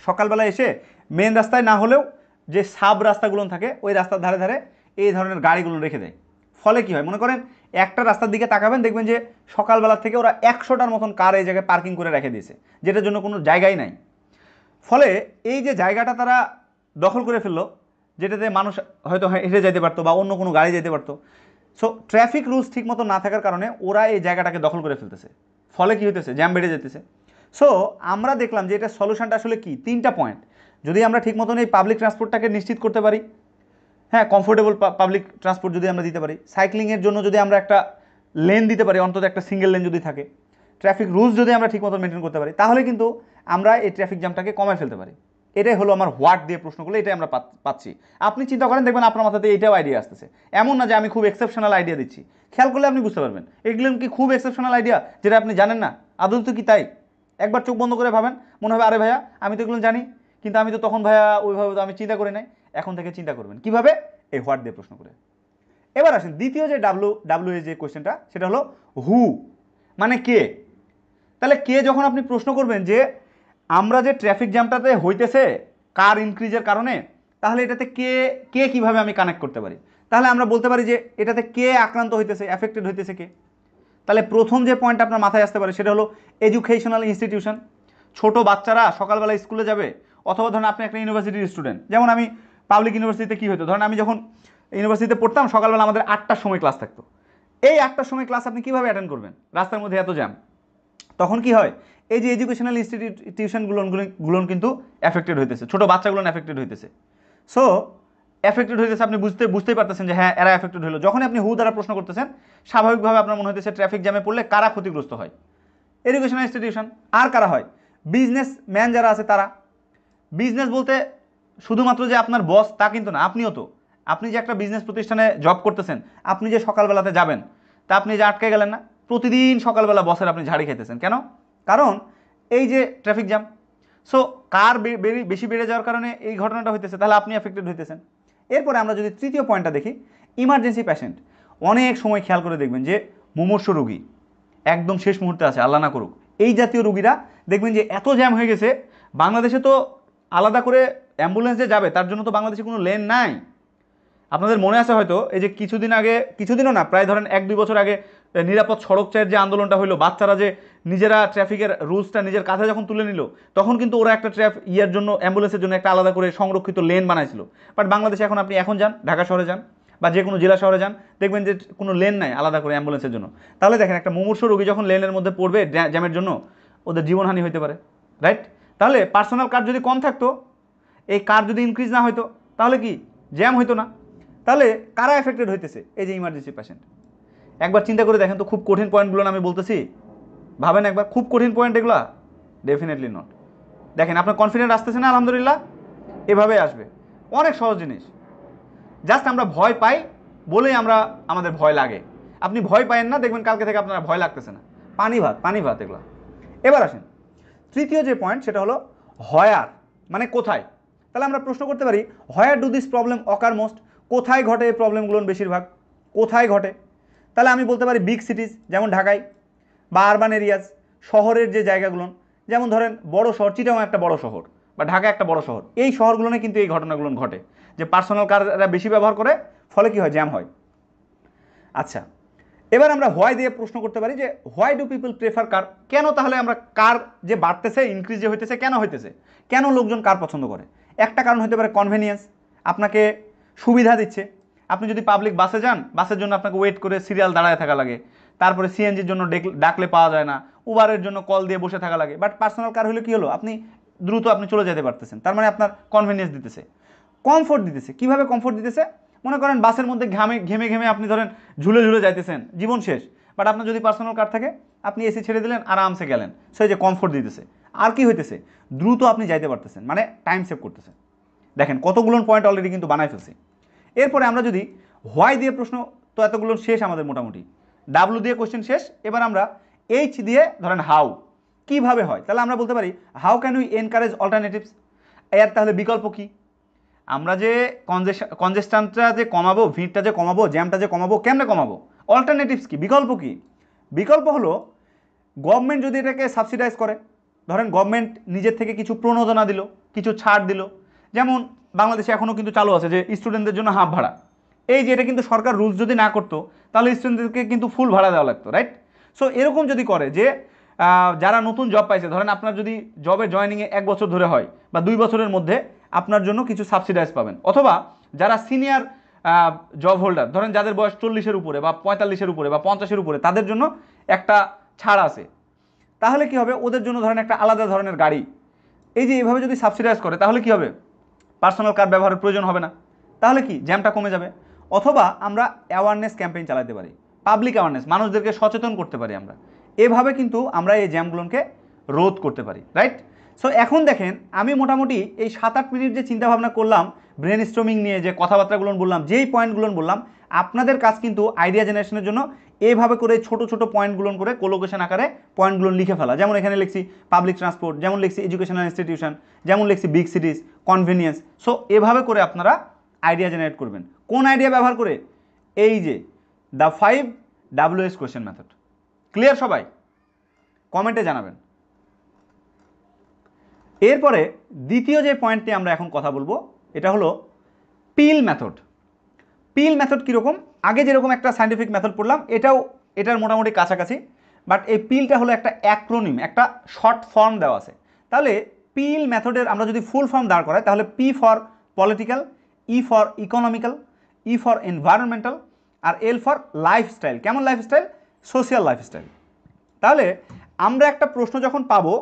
সকালবেলা এসে মেন রাস্তায় না হলেও যে সাব রাস্তাগুলো থাকে ওই রাস্তার ধারে ধারে এই ধরনের গাড়িগুলো রেখে দেয়। ফলে কি হয়, মনে করেন একটা রাস্তার দিকে তাকাবেন, দেখবেন যে সকালবেলা থেকে ওরা 100টার মতন কার এই জায়গায় পার্কিং করে রেখে দিয়েছে, যেটার জন্য কোনো জায়গাই নাই। ফলে এই যে জায়গাটা তারা দখল করে ফেললো, যেটাতে মানুষ হয়তো হেঁটে যেতে পারতো বা অন্য কোনো গাড়ি যেতে পারতো। সো ট্রাফিক রুলস ঠিক মতো না থাকার কারণে ওরা এই জায়গাটাকে দখল করে ফেলতেছে, ফলে কি হইতেছে, জ্যাম বেড়ে যেতেছে। সো আমরা দেখলাম যে এটা সলিউশনটা আসলে কি, 3টা পয়েন্ট। যদি আমরা ঠিক মতন এই পাবলিক ট্রান্সপোর্টটাকে নিশ্চিত করতে পারি, হ্যাঁ কমফোর্টেবল পাবলিক ট্রান্সপোর্ট যদি আমরা দিতে পারি, সাইক্লিংয়ের জন্য যদি আমরা একটা লেন দিতে পারি, অন্তত একটা সিঙ্গেল লেন যদি থাকে, ট্রাফিক রুলস যদি আমরা ঠিক মতো মেনটেন করতে পারি, তাহলে কিন্তু আমরা এই ট্রাফিক জ্যামটাকে কমায় ফেলতে পারি। এটাই হলো আমার হোয়াট দিয়ে প্রশ্ন করলে এটাই আমরা পাচ্ছি। আপনি চিন্তা করেন, দেখবেন আপনার মাথাতে এইটাও আইডিয়া আসতেছে। এমন না যে আমি খুব এক্সেপশনাল আইডিয়া দিচ্ছি, খেয়াল করলে আপনি বুঝতে পারবেন এগুলো কি খুব এক্সেপশনাল আইডিয়া যেটা আপনি জানেন না। আদৌ তো কি তাই? একবার চোখ বন্ধ করে ভাবেন, মনে হবে আরে ভাইয়া আমি তো এগুলো জানি, কিন্তু আমি তো তখন ভাইয়া ওইভাবে তো আমি চিন্তা করি নাই। এখন থেকে চিন্তা করবেন কিভাবে, এই হোয়াট দিয়ে প্রশ্ন করে। এবার আসেন দ্বিতীয় যে ডাব্লিউ যে কোয়েশ্চেনটা, সেটা হলো হু, মানে কে। তাহলে কে যখন আপনি প্রশ্ন করবেন যে আমরা যে ট্রাফিক জ্যামটাতে হইতেছে কার ইনক্রিজের কারণে, তাহলে এটাতে কে কে কীভাবে আমি কানেক্ট করতে পারি, তাহলে আমরা বলতে পারি যে এটাতে কে আক্রান্ত হইতেছে, অ্যাফেক্টেড হইতেছে কে। তাহলে প্রথম যে পয়েন্ট আপনার মাথায় আসতে পারে সেটা হলো এডুকেশনাল ইনস্টিটিউশন। ছোট বাচ্চারা সকালবেলা স্কুলে যাবে, অথবা ধরেন আপনি একটা ইউনিভার্সিটির স্টুডেন্ট, যেমন আমি পাবলিক ইউনিভার্সিটিতে কী হতো, ধরেন আমি যখন ইউনিভার্সিটিতে পড়তাম সকালবেলা আমাদের 8টার সময় ক্লাস থাকতো। এই 8টার সময় ক্লাস আপনি কীভাবে অ্যাটেন্ড করবেন, রাস্তার মধ্যে এত জ্যাম। তখন কি হয়, এই যে এডুকেশনাল ইনস্টিটিউশনগুলো কিন্তু অ্যাফেক্টেড হইতেছে, ছোটো বাচ্চাগুলো অ্যাফেক্টেড হইতেছে। সো অ্যাফেক্টেড হইতেছে, আপনি বুঝতেই পারতেছেন যে হ্যাঁ এরা অ্যাফেক্টেড হলো। যখন আপনি হু দ্বারা প্রশ্ন করতেছেন, স্বাভাবিকভাবে আপনার মনে হইতেছে ট্রাফিক জ্যামে পড়লে কারা ক্ষতিগ্রস্ত হয়, এডুকেশনাল ইনস্টিটিউশন। আর কারা হয়, বিজনেস ম্যান যারা আছে তারা। বিজনেস বলতে শুধুমাত্র যে আপনার বস তা কিন্তু না, আপনিও তো, আপনি যে একটা বিজনেস প্রতিষ্ঠানে জব করতেছেন, আপনি যে সকালবেলাতে যাবেন, তা আপনি যে আটকে গেলেন না, প্রতিদিন সকালবেলা বসের আপনি ঝাড়ি খাইতেছেন কেন, কারণ এই যে ট্রাফিক জ্যাম। সো কার বেশি বেড়ে যাওয়ার কারণে এই ঘটনাটা হইতেছে, তাহলে আপনি অ্যাফেক্টেড হইতেছেন। এরপরে আমরা যদি তৃতীয় পয়েন্টটা দেখি, ইমার্জেন্সি পেশেন্ট। অনেক সময় খেয়াল করে দেখবেন যে মুমূর্ষু রোগী, একদম শেষ মুহূর্তে আছে, আল্লাহ না করুক, এই জাতীয় রোগীরা দেখবেন যে এত জ্যাম হয়ে গেছে। বাংলাদেশে তো আলাদা করে অ্যাম্বুলেন্স যে যাবে তার জন্য তো বাংলাদেশে কোনো লেন নাই। আপনাদের মনে আছে হয়তো এই যে কিছুদিন আগে, কিছুদিনও না, প্রায় ধরেন 1-2 বছর আগে নিরাপদ সড়ক চায়ের যে আন্দোলনটা হলো, বাচ্চারা যে নিজেরা ট্রাফিকের রুলসটা নিজের কাঁধে যখন তুলে নিল, তখন কিন্তু ওরা একটা ইয়ার জন্য, অ্যাম্বুলেন্সের জন্য একটা আলাদা করে সংরক্ষিত লেন বানাইছিল। বাট বাংলাদেশে এখন আপনি এখন যান, ঢাকা শহরে যান বা যে কোনো জেলা শহরে যান, দেখবেন যে কোনো লেন নাই আলাদা করে অ্যাম্বুলেন্সের জন্য। তাহলে দেখেন একটা মুমূর্ষু রোগী যখন লেনের মধ্যে পড়বে জ্যামের জন্য, ওদের জীবনহানি হতে পারে, রাইট? তাহলে পার্সোনাল কার যদি কম থাকতো, এই কার যদি ইনক্রিজ না হতো, তাহলে কি জ্যাম হইতো না? তাহলে কারা এফেক্টেড হইতেছে? এই যে ইমার্জেন্সি পেশেন্ট। একবার চিন্তা করে দেখেন তো, খুব কঠিন পয়েন্টগুলো আমি বলতেছি, ভাবেন একবার, খুব কঠিন পয়েন্ট এগুলা? Definitely not. দেখেন আপনার কনফিডেন্ট আসতেছে না? আলহামদুলিল্লাহ, এভাবে আসবে। অনেক সহজ জিনিস, জাস্ট আমরা ভয় পাই বলেই আমাদের ভয় লাগে। আপনি ভয় পায়েন না, দেখবেন কালকে থেকে আপনার ভয় লাগতেছে না। পানি ভাত এগুলো। এবার আসেন তৃতীয় যে পয়েন্ট, সেটা হলো হোয়ার, মানে কোথায়। তাহলে আমরা প্রশ্ন করতে পারি, where do this problem ochre most? কোথায় ঘটে এই প্রবলেমগুলো বেশিরভাগ? কোথায় ঘটে? তাহলে আমি বলতে পারি বিগ সিটিজ, যেমন ঢাকায়, বা আরবান এরিয়াজ, শহরের যে জায়গাগুলো, যেমন ধরেন বড় শহর, চিটাগং একটা বড় শহর, বা ঢাকা একটা বড় শহর, এই শহরগুলোনে কিন্তু এই ঘটনাগুলো ঘটে, যে পার্সোনাল কাররা বেশি ব্যবহার করে, ফলে কি হয়, জ্যাম হয়। আচ্ছা, এবার আমরা হোয়াই দিয়ে প্রশ্ন করতে পারি যে হোয়াই ডু পিপল প্রেফার কার? কেন তাহলে আমরা কার যে বাড়তেছে, ইনক্রিজ যে হইতেছে, কেন হইতেছে? কেন লোকজন কার পছন্দ করে? একটা কারণ হতে পারে কনভেনিয়েন্স, আপনাকে সুবিধা দিচ্ছে। আপনি যদি পাবলিক বাসে যান, বাসের জন্য আপনাকে ওয়েট করে সিরিয়াল দাঁড়ায় থাকা লাগে, তারপরে সিএনজির জন্য ডাকলে পাওয়া যায় না, উবারের জন্য কল দিয়ে বসে থাকা লাগে। বাট পার্সোনাল কার হলে কি হলো, আপনি দ্রুত আপনি চলে যেতে পারতেছেন, তার মানে আপনার কনভেনিয়েন্স দিতেছে, কমফোর্ট দিতেছে। কিভাবে কমফোর্ট দিতেছে? মনে করেন বাসের মধ্যে ঘেমে ঘেমে আপনি ধরেন ঝুলে ঝুলে যাইতেছেন, জীবন শেষ। বাট আপনার যদি পার্সোনাল কার থাকে, আপনি এসি ছেড়ে দিলেন, আরামসে গেলেন। সেই যে কমফোর্ট দিতেছে। আর কি হইতেছে? দ্রুত আপনি যাইতে পারতেছেন, মানে টাইম সেভ করতেছেন। দেখেন কতগুলো পয়েন্ট অলরেডি কিন্তু বানাই ফেলছি। এরপরে আমরা যদি হোয়াই দিয়ে প্রশ্ন, তো এতগুলো শেষ আমাদের মোটামুটি। ডাব্লু দিয়ে কোশ্চেন শেষ। এবার আমরা এইচ দিয়ে ধরেন হাউ, কিভাবে হয়? তাহলে আমরা বলতে পারি how can we encourage alternatives? এর তাহলে বিকল্প কি? আমরা যে কনজেশনটা যে কমাবো, ভিড়টা যে কমাবো, জ্যামটা যে কমাবো, কেমনে কমাবো? অল্টারনেটিভস কি, বিকল্প কি? বিকল্প হলো গভর্নমেন্ট যদি এটাকে সাবসিডাইজ করে, ধরেন গভর্নমেন্ট নিজের থেকে কিছু প্রণোদনা দিল, কিছু ছাড় দিল। যেমন বাংলাদেশে এখনও কিন্তু চালু আছে যে স্টুডেন্টদের জন্য হাফ ভাড়া। এই যে এটা কিন্তু সরকার রুলস যদি না করতো, তাহলে স্টুডেন্টদেরকে কিন্তু ফুল ভাড়া দেওয়া লাগতো, রাইট? সো এরকম যদি করে যে যারা নতুন জব পাইছে, ধরেন আপনার যদি জবে জয়েনিংয়ে 1 বছর ধরে হয় বা 2 বছরের মধ্যে, আপনার জন্য কিছু সাবসিডাইজ পাবেন। অথবা যারা সিনিয়র জব হোল্ডার, ধরেন যাদের বয়স 40-এর উপরে বা 45-এর উপরে বা 50-এর উপরে, তাদের জন্য একটা ছাড় আছে। তাহলে কি হবে? ওদের জন্য ধরেন একটা আলাদা ধরনের গাড়ি। এই যে এইভাবে যদি সাবসিডাইজ করে, তাহলে কি হবে? পার্সোনাল কার ব্যবহারের প্রয়োজন হবে না। তাহলে কি জ্যামটা কমে যাবে। অথবা আমরা অ্যাওয়ারনেস ক্যাম্পেইন চালাতে পারি, পাবলিক অ্যাওয়ারনেস, মানুষদেরকে সচেতন করতে পারি আমরা। এভাবে কিন্তু আমরা এই জ্যামগুলোকে রোধ করতে পারি, রাইট? সো এখন দেখেন, আমি মোটামুটি এই 7-8 মিনিট যে চিন্তাভাবনা করলাম, ব্রেন স্ট্রমিং নিয়ে যে কথাবার্তাগুলো বললাম, যেই পয়েন্টগুলো বললাম, আপনাদের কাজ কিন্তু আইডিয়া জেনারেশনের জন্য এইভাবে করে ছোট ছোট পয়েন্টগুলো করে কোলোকেশন আকারে পয়েন্টগুলো লিখে ফেলা। যেমন এখানে লিখছি পাবলিক ট্রান্সপোর্ট, যেমন লিখছি এডুকেশনাল ইনস্টিটিউশন, যেমন লিখছি বিগ সিটিজ, কনভেনিয়েন্স। সো এভাবে করে আপনারা আইডিয়া জেনারেট করবেন। কোন আইডিয়া ব্যবহার করে? এই যে the 5 WS question method. Clear সবাই? কমেন্টে জানাবেন। এরপরে দ্বিতীয় যে পয়েন্টটি আমরা এখন কথা বলবো, এটা হলো পিল মেথড। পিল মেথড কীরকম? আগে যেরকম একটা সায়েন্টিফিক মেথড পড়লাম, এটার মোটামুটি কাছাকাছি। বাট এই পিলটা হলো একটা অ্যাক্রোনিম, একটা শর্ট ফর্ম দেওয়া আছে। তাহলে পিল মেথডের আমরা যদি ফুল ফর্ম দাঁড় করাই, তাহলে P for political, E for economical, E for environmental, আর এল ফর লাইফস্টাইল। কেমন লাইফস্টাইল? Social lifestyle. তাহলে আমরা একটা প্রশ্ন যখন পাবো,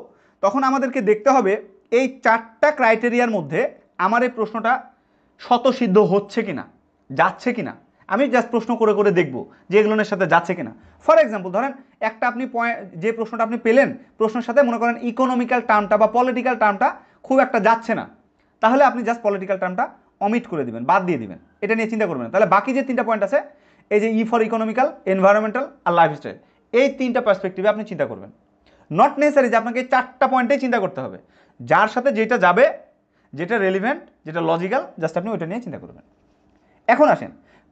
তখন আমাদেরকে দেখতে হবে এই 4টা ক্রাইটেরিয়ার মধ্যে আমার এই প্রশ্নটা স্বতঃসিদ্ধ হচ্ছে কিনা, যাচ্ছে কিনা। আমি জাস্ট প্রশ্ন করে করে দেখব যে এগুলোর সাথে যাচ্ছে কিনা। ফর এক্সাম্পল ধরেন একটা আপনি যে প্রশ্নটা আপনি পেলেন, প্রশ্নের সাথে মনে করেন ইকোনমিক্যাল টার্মটা বা পলিটিক্যাল টার্মটা খুব একটা যাচ্ছে না, তাহলে আপনি জাস্ট পলিটিক্যাল টার্মটা অমিট করে দিবেন, বাদ দিয়ে দিবেন, এটা নিয়ে চিন্তা করবেন। তাহলে বাকি যে 3টা পয়েন্ট আছে, এই যে ই ফর ইকোনমিক্যাল, এনভায়রনমেন্টাল আর লাইফস্টাইল, এই 3টা পার্সপেক্টিভে আপনি চিন্তা করবেন। নট নেসেসারি যে আপনাকে 4টা পয়েন্টেই চিন্তা করতে হবে। যার সাথে যেটা যাবে, যেটা রেলিভেন্ট, যেটা লজিক্যাল, জাস্ট আপনি ওইটা নিয়ে চিন্তা করবেন। এখন আসেন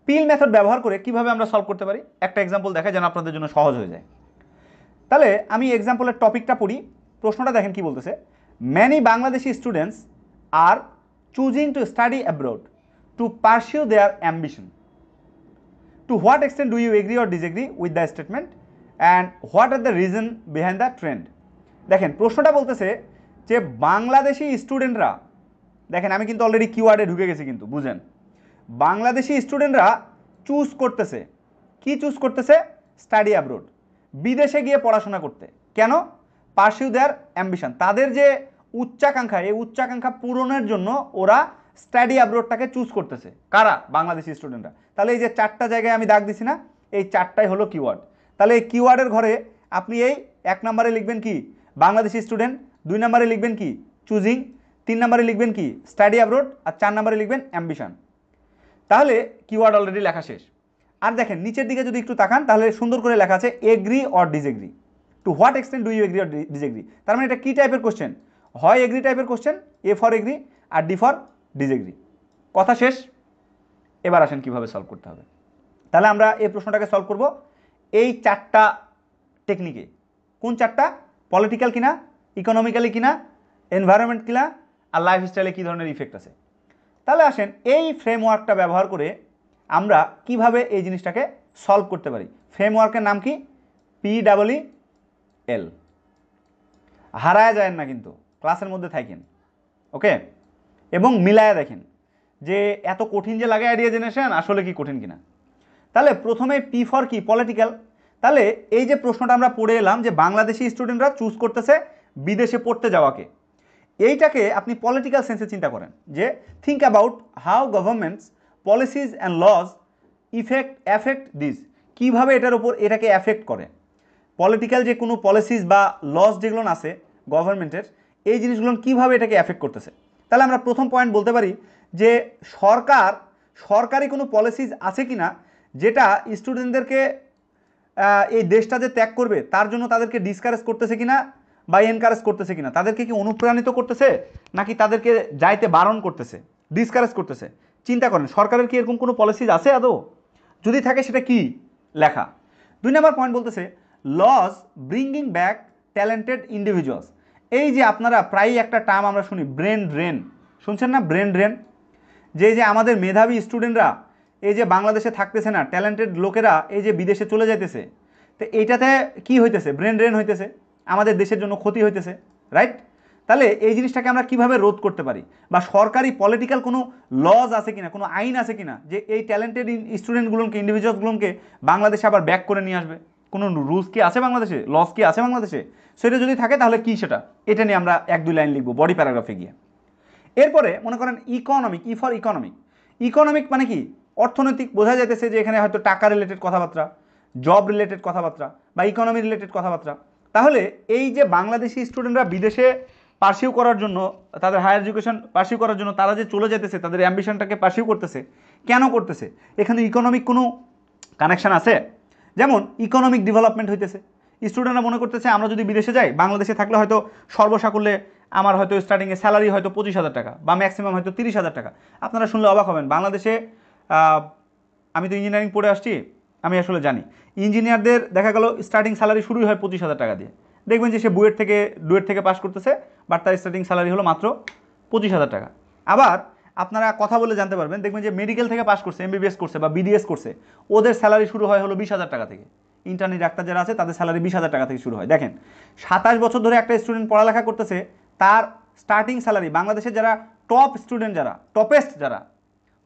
পিল মেথড ব্যবহার করে কিভাবে আমরা সলভ করতে পারি একটা এক্সাম্পল দেখাই যেন আপনাদের জন্য সহজ হয়ে যায়। তাহলে আমি এক্সাম্পলের টপিকটা পড়ি, প্রশ্নটা দেখেন কি বলতেছে। Many Bangladeshi students are choosing to study abroad to pursue their ambition. To what extent do you agree or disagree with the statement and what are the reason behind the trend. দেখেন প্রশ্নটা বলতেছে যে বাংলাদেশি স্টুডেন্টরা, দেখেন আমি কিন্তু অলরেডি কিওয়ার্ডে ঢুকে গেছি কিন্তু বুঝেন, বাংলাদেশি স্টুডেন্টরা চুজ করতেছে, কি চুজ করতেছে? স্টাডি অ্যাব্রোড, বিদেশে গিয়ে পড়াশোনা করতে। কেন? পারসিউ দেয়ার অ্যাম্বিশন, তাদের যে উচ্চাকাঙ্ক্ষা, এই উচ্চাকাঙ্ক্ষা পূরণের জন্য ওরা স্টাডি অ্যাব্রোডটাকে চুজ করতেছে। কারা? বাংলাদেশি স্টুডেন্টরা। তাহলে এই যে চারটা জায়গায় আমি দাগ দিছি না, এই চারটাই হলো কিওয়ার্ড। তাহলে এই কিওয়ার্ডের ঘরে আপনি এই 1 নম্বরে লিখবেন কি? বাংলাদেশি স্টুডেন্ট, 2 নম্বরে লিখবেন কি? চুজিং, 3 নম্বরে লিখবেন কি? স্টাডি অ্যাব্রোড, আর 4 নম্বরে লিখবেন অ্যাম্বিশন। তাহলে কিওয়ার্ড অলরেডি লেখা শেষ। আর দেখেন নিচের দিকে যদি একটু তাকান তাহলে সুন্দর করে লেখা আছে agree or disagree. To what extent do you agree or disagree. তার মানে এটা কি টাইপের কোশ্চেন? হয় এগ্রি টাইপের কোশ্চেন, এ ফর এগ্রি আর ডি ফর ডিসএগ্রি। কথা শেষ। এবার আসেন কিভাবে সলভ করতে হবে। তাহলে আমরা এই প্রশ্নটাকে সলভ করব এই চারটা টেকনিকে। কোন চারটা? পলিটিক্যাল কিনা, ইকোনমিক্যালি কিনা, এনভায়রনমেন্ট কিনা, আর লাইফস্টাইলে কী ধরনের ইফেক্ট আছে। তাহলে আসেন এই ফ্রেমওয়ার্কটা ব্যবহার করে আমরা কিভাবে এই জিনিসটাকে সলভ করতে পারি। ফ্রেমওয়ার্কের নাম কি? PEEL। হারায় যায় না কিন্তু, ক্লাসের মধ্যে থাকেন, ওকে, এবং মিলায়া দেখেন যে এত কঠিন যে লাগে আইডিয়া জেনারেশন আসলে কি কঠিন কিনা। তাহলে প্রথমে পি ফর কি? পলিটিক্যাল। তাহলে এই যে প্রশ্নটা আমরা পড়ে এলাম যে বাংলাদেশি স্টুডেন্টরা চুজ করতেছে বিদেশে পড়তে যাওয়াকে, এইটাকে আপনি পলিটিক্যাল সেন্সে চিন্তা করেন যে think about how governments policies and laws affect this, কীভাবে এটার উপর এটাকে অ্যাফেক্ট করে। পলিটিক্যাল যে কোনো পলিসিস বা লজ যেগুলো আছে গভর্নমেন্টের, এই জিনিসগুলো কীভাবে এটাকে অ্যাফেক্ট করতেছে। তাহলে আমরা প্রথম পয়েন্ট বলতে পারি যে সরকারি কোনো পলিসিস আছে কি না যেটা স্টুডেন্টদেরকে এই দেশটা যে ত্যাগ করবে তার জন্য তাদেরকে ডিসকারেজ করতেছে কিনা বা এনকারেজ করতেছে কিনা, তাদেরকে কি অনুপ্রাণিত করতেছে নাকি তাদেরকে যাইতে বারণ করতেছে, ডিসকারেজ করতেছে। চিন্তা করেন সরকারের কি এরকম কোনো পলিসিজ আছে আদৌ? যদি থাকে সেটা কি লেখা। 2 নম্বর পয়েন্ট বলতেছে laws bringing back talented individuals. এই যে আপনারা প্রায়ই একটা টার্ম আমরা শুনি ব্রেন ড্রেন, শুনছেন না? ব্রেন ড্রেন, যে আমাদের মেধাবী স্টুডেন্টরা এই যে বাংলাদেশে থাকতেছে না, ট্যালেন্টেড লোকেরা এই যে বিদেশে চলে যাইতেছে, তো এইটাতে কি হইতেছে? ব্রেন ড্রেন হইতেছে, আমাদের দেশের জন্য ক্ষতি হইতেছে, রাইট? তাহলে এই জিনিসটাকে আমরা কিভাবে রোধ করতে পারি, বা সরকারি পলিটিক্যাল কোনো লজ আছে কিনা, কোনো আইন আছে কিনা যে এই ট্যালেন্টেড স্টুডেন্টগুলোকে, ইন্ডিভিজুয়ালসগুলোকে বাংলাদেশে আবার ব্যাক করে নিয়ে আসবে? কোনো রুলস কি আছে বাংলাদেশে, লজ কি আছে বাংলাদেশে? সেটা যদি থাকে তাহলে কি সেটা, এটা নিয়ে আমরা 1-2 লাইন লিখবো বডি প্যারাগ্রাফে গিয়ে। এরপরে মনে করেন economic, E for economic. Economic মানে কি? অর্থনৈতিক, বোঝা যাইতেছে যে এখানে হয়তো টাকা রিলেটেড কথাবার্তা, জব রিলেটেড কথাবার্তা বা ইকোনমি রিলেটেড কথাবার্তা। তাহলে এই যে বাংলাদেশি স্টুডেন্টরা বিদেশে পার্সিউ করার জন্য, তাদের হায়ার এডুকেশন পার্সিউ করার জন্য তারা যে চলে যেতেছে, তাদের অ্যাম্বিশনটাকে পার্সিউ করতেছে, কেন করতেছে? এখানে ইকোনমিক কোনো কানেকশন আছে? যেমন ইকোনমিক ডেভেলপমেন্ট হইতেছে, স্টুডেন্টরা মনে করতেছে আমরা যদি বিদেশে যাই, বাংলাদেশে থাকলে হয়তো সর্বসাকুল্যে আমার হয়তো স্টার্টিংয়ে স্যালারি হয়তো 25,000 টাকা বা ম্যাক্সিমাম হয়তো 30,000 টাকা। আপনারা শুনলে অবাক হবেন, বাংলাদেশে আমি তো ইঞ্জিনিয়ারিং পড়ে আসছি, আমি আসলে জানি ইঞ্জিনিয়ারদের দেখা গেল স্টার্টিং স্যালারি শুরুই হয় 25,000 টাকা দিয়ে। দেখবেন যে সে ডুয়েট থেকে পাস করতেছে, বাট তার স্টার্টিং স্যালারি হলো মাত্র 25,000 টাকা। আবার আপনারা কথা বলে জানতে পারবেন, দেখবেন যে মেডিকেল থেকে পাস করছে, MBBS করছে বা BDS করছে, ওদের স্যালারি শুরু হয় হলো 20,000 টাকা থেকে। ইন্টার্নি ডাক্তার যারা আছে তাদের স্যালারি 20,000 টাকা থেকে শুরু হয়। দেখেন 27 বছর ধরে একটা স্টুডেন্ট পড়ালেখা করতেছে, তার স্টার্টিং স্যালারি, বাংলাদেশের যারা টপ স্টুডেন্ট, যারা টপেস্ট, যারা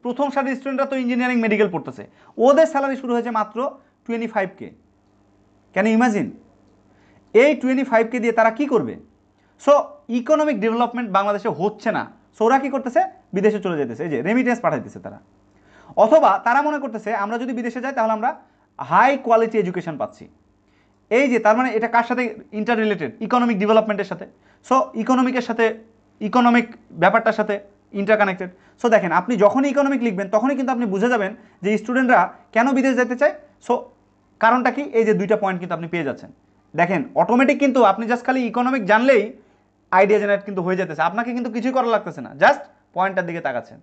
প্রথম সারির স্টুডেন্টরা তো ইঞ্জিনিয়ারিং মেডিকেল পড়তেছে, ওদের স্যালারি শুরু হয়েছে মাত্র 25K। Can you imagine? এই 25K দিয়ে তারা কি করবে? সো ইকোনমিক ডেভেলপমেন্ট বাংলাদেশে হচ্ছে না, সো ওরা কী করতেছে? বিদেশে চলে যেতেছে, এই যে রেমিটেন্স পাঠাইতেছে তারা। অথবা তারা মনে করতেছে আমরা যদি বিদেশে যাই তাহলে আমরা হাই কোয়ালিটি এডুকেশন পাচ্ছি। এই যে তার মানে এটা কার সাথে ইন্টার রিলেটেড? ইকোনমিক ডেভেলপমেন্টের সাথে। সো ইকোনমিকের সাথে, ইকোনমিক ব্যাপারটার সাথে ইন্টারকানেক্টেড। সো দেখেন আপনি যখনই ইকোনমিক লিখবেন তখনই কিন্তু আপনি বুঝে যাবেন যে স্টুডেন্টরা কেন বিদেশ যেতে চায়। সো কারণটা কি? এই যে 2টা পয়েন্ট কিন্তু আপনি পেয়ে যাচ্ছেন। দেখেন অটোমেটিক কিন্তু আপনি জাস্ট খালি ইকোনমিক জানলেই আইডিয়া জেনারেট কিন্তু হয়ে যেতেছে, আপনাকে কিন্তু কিছুই করা লাগতেছে না, জাস্ট পয়েন্টটার দিকে তাকাচ্ছেন।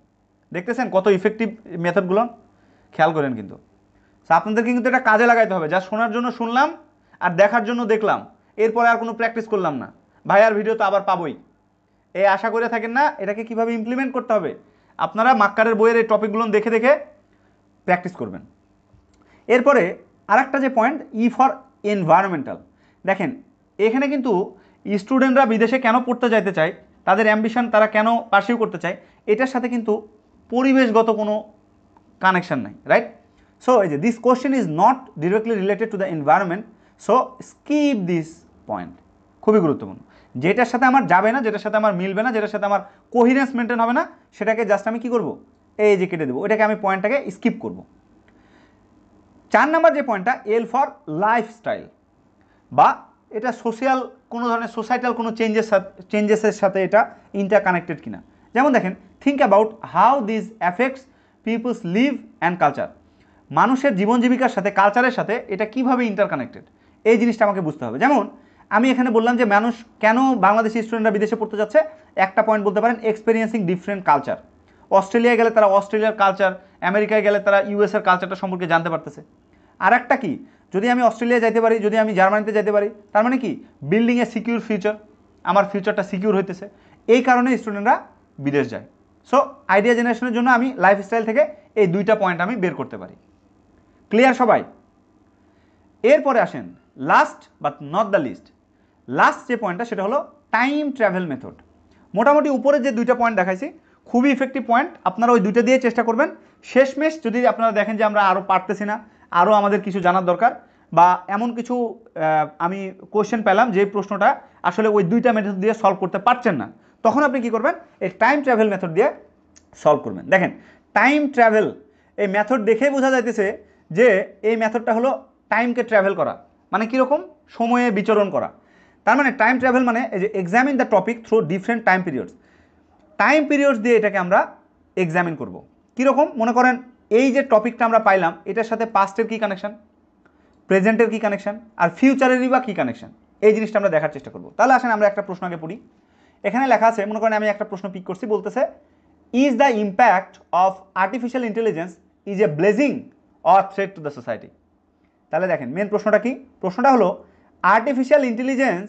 দেখতেছেন কত ইফেক্টিভ মেথডগুলো? খেয়াল করেন কিন্তু। সো আপনাদেরকে কিন্তু এটা কাজে লাগাইতে হবে, যা শোনার জন্য শুনলাম আর দেখার জন্য দেখলাম, এরপরে আর কোনো প্র্যাকটিস করলাম না, ভাই আর ভিডিও তো আবার পাবোই, এই আশা করে থাকেন না। এটাকে কিভাবে ইমপ্লিমেন্ট করতে হবে আপনারা মাক্কারের বইয়ের এই টপিকগুলো দেখে দেখে প্র্যাকটিস করবেন। এরপরে আরেকটা যে পয়েন্ট, ই ফর এনভায়রনমেন্টাল। দেখেন এখানে কিন্তু স্টুডেন্টরা বিদেশে কেন পড়তে যাইতে চায়, তাদের অ্যাম্বিশন তারা কেন পার্সিউ করতে চায়, এটার সাথে কিন্তু পরিবেশগত কোনো কানেকশন নাই, রাইট? সো এই যে this question is not directly related to the environment, so skip this point. খুবই গুরুত্বপূর্ণ, যেটার সাথে আমার যাবে না, যেটার সাথে আমার মিলবে না, যেটার সাথে আমার কোহিরেন্স মেনটেন হবে না, সেটাকে জাস্ট আমি কি করব, এই যে কেটে দেবো, ওইটাকে আমি পয়েন্টটাকে স্কিপ করব। 4 নাম্বার যে পয়েন্টটা, এল ফর লাইফস্টাইল, বা এটা সোশ্যাল কোনো ধরনের সোসাইটাল কোনো চেঞ্জেসের সাথে এটা ইন্টারকানেক্টেড কিনা। যেমন দেখেন, think about how this affects peoples live and culture. মানুষের জীবন জীবিকার সাথে, কালচারের সাথে এটা কিভাবে ইন্টারকানেক্টেড, এই জিনিসটা আমাকে বুঝতে হবে। যেমন আমি এখানে বললাম যে মানুষ কেন, বাংলাদেশি স্টুডেন্টরা বিদেশে পড়তে যাচ্ছে, একটা পয়েন্ট বলতে পারেন এক্সপেরিয়েন্সিং ডিফারেন্ট কালচার। অস্ট্রেলিয়ায় গেলে তারা অস্ট্রেলিয়ার কালচার, আমেরিকায় গেলে তারা ইউএসের কালচারটা সম্পর্কে জানতে পারতেছে। আর একটা কি, যদি আমি অস্ট্রেলিয়া যাইতে পারি, যদি আমি জার্মানিতে যেতে পারি, তার মানে কি বিল্ডিং এ সিকিউর ফিউচার, আমার ফিউচারটা সিকিউর হইতেছে, এই কারণে স্টুডেন্টরা বিদেশ যায়। সো আইডিয়া জেনারেশনের জন্য আমি লাইফস্টাইল থেকে এই দুইটা পয়েন্ট আমি বের করতে পারি। ক্লিয়ার সবাই? এরপরে আসেন last but not the least, last যে পয়েন্টটা সেটা হলো টাইম ট্রাভেল মেথড। মোটামুটি উপরে যে দুইটা পয়েন্ট দেখাইছি খুবই ইফেক্টিভ পয়েন্ট, আপনারা ওই দুইটা দিয়ে চেষ্টা করবেন। শেষমেশ যদি আপনারা দেখেন যে আমরা আরও পারতেছি না, আরও আমাদের কিছু জানার দরকার, বা এমন কিছু আমি কোশ্চেন পেলাম যে প্রশ্নটা আসলে ওই দুইটা মেথড দিয়ে সলভ করতে পারছেন না, তখন আপনি কি করবেন, এই টাইম ট্রাভেল মেথড দিয়ে সলভ করবেন। দেখেন টাইম ট্রাভেল এই মেথড দেখেই বোঝা যাইতেছে যে এই মেথডটা হলো টাইমকে ট্রাভেল করা, মানে কীরকম, সময়ে বিচরণ করা। তার মানে টাইম ট্রাভেল মানে এই যে examine the topic through different time periods, time periods দিয়ে এটাকে আমরা এক্সামিন করব। কীরকম, মনে করেন এই যে টপিকটা আমরা পাইলাম, এটার সাথে পাস্টের কী কানেকশন, প্রেজেন্টের কী কানেকশন, আর ফিউচারেরই বা কী কানেকশন, এই জিনিসটা আমরা দেখার চেষ্টা করব। তাহলে আসেন আমরা একটা প্রশ্ন আগে পড়ি। এখানে লেখা আছে, মনে করেন আমি একটা প্রশ্ন পিক করছি, বলতেছে is the impact of artificial intelligence is a blazing or threat to the society. তাহলে দেখেন মেন প্রশ্নটা কি, প্রশ্নটা হলো আর্টিফিশিয়াল ইন্টেলিজেন্স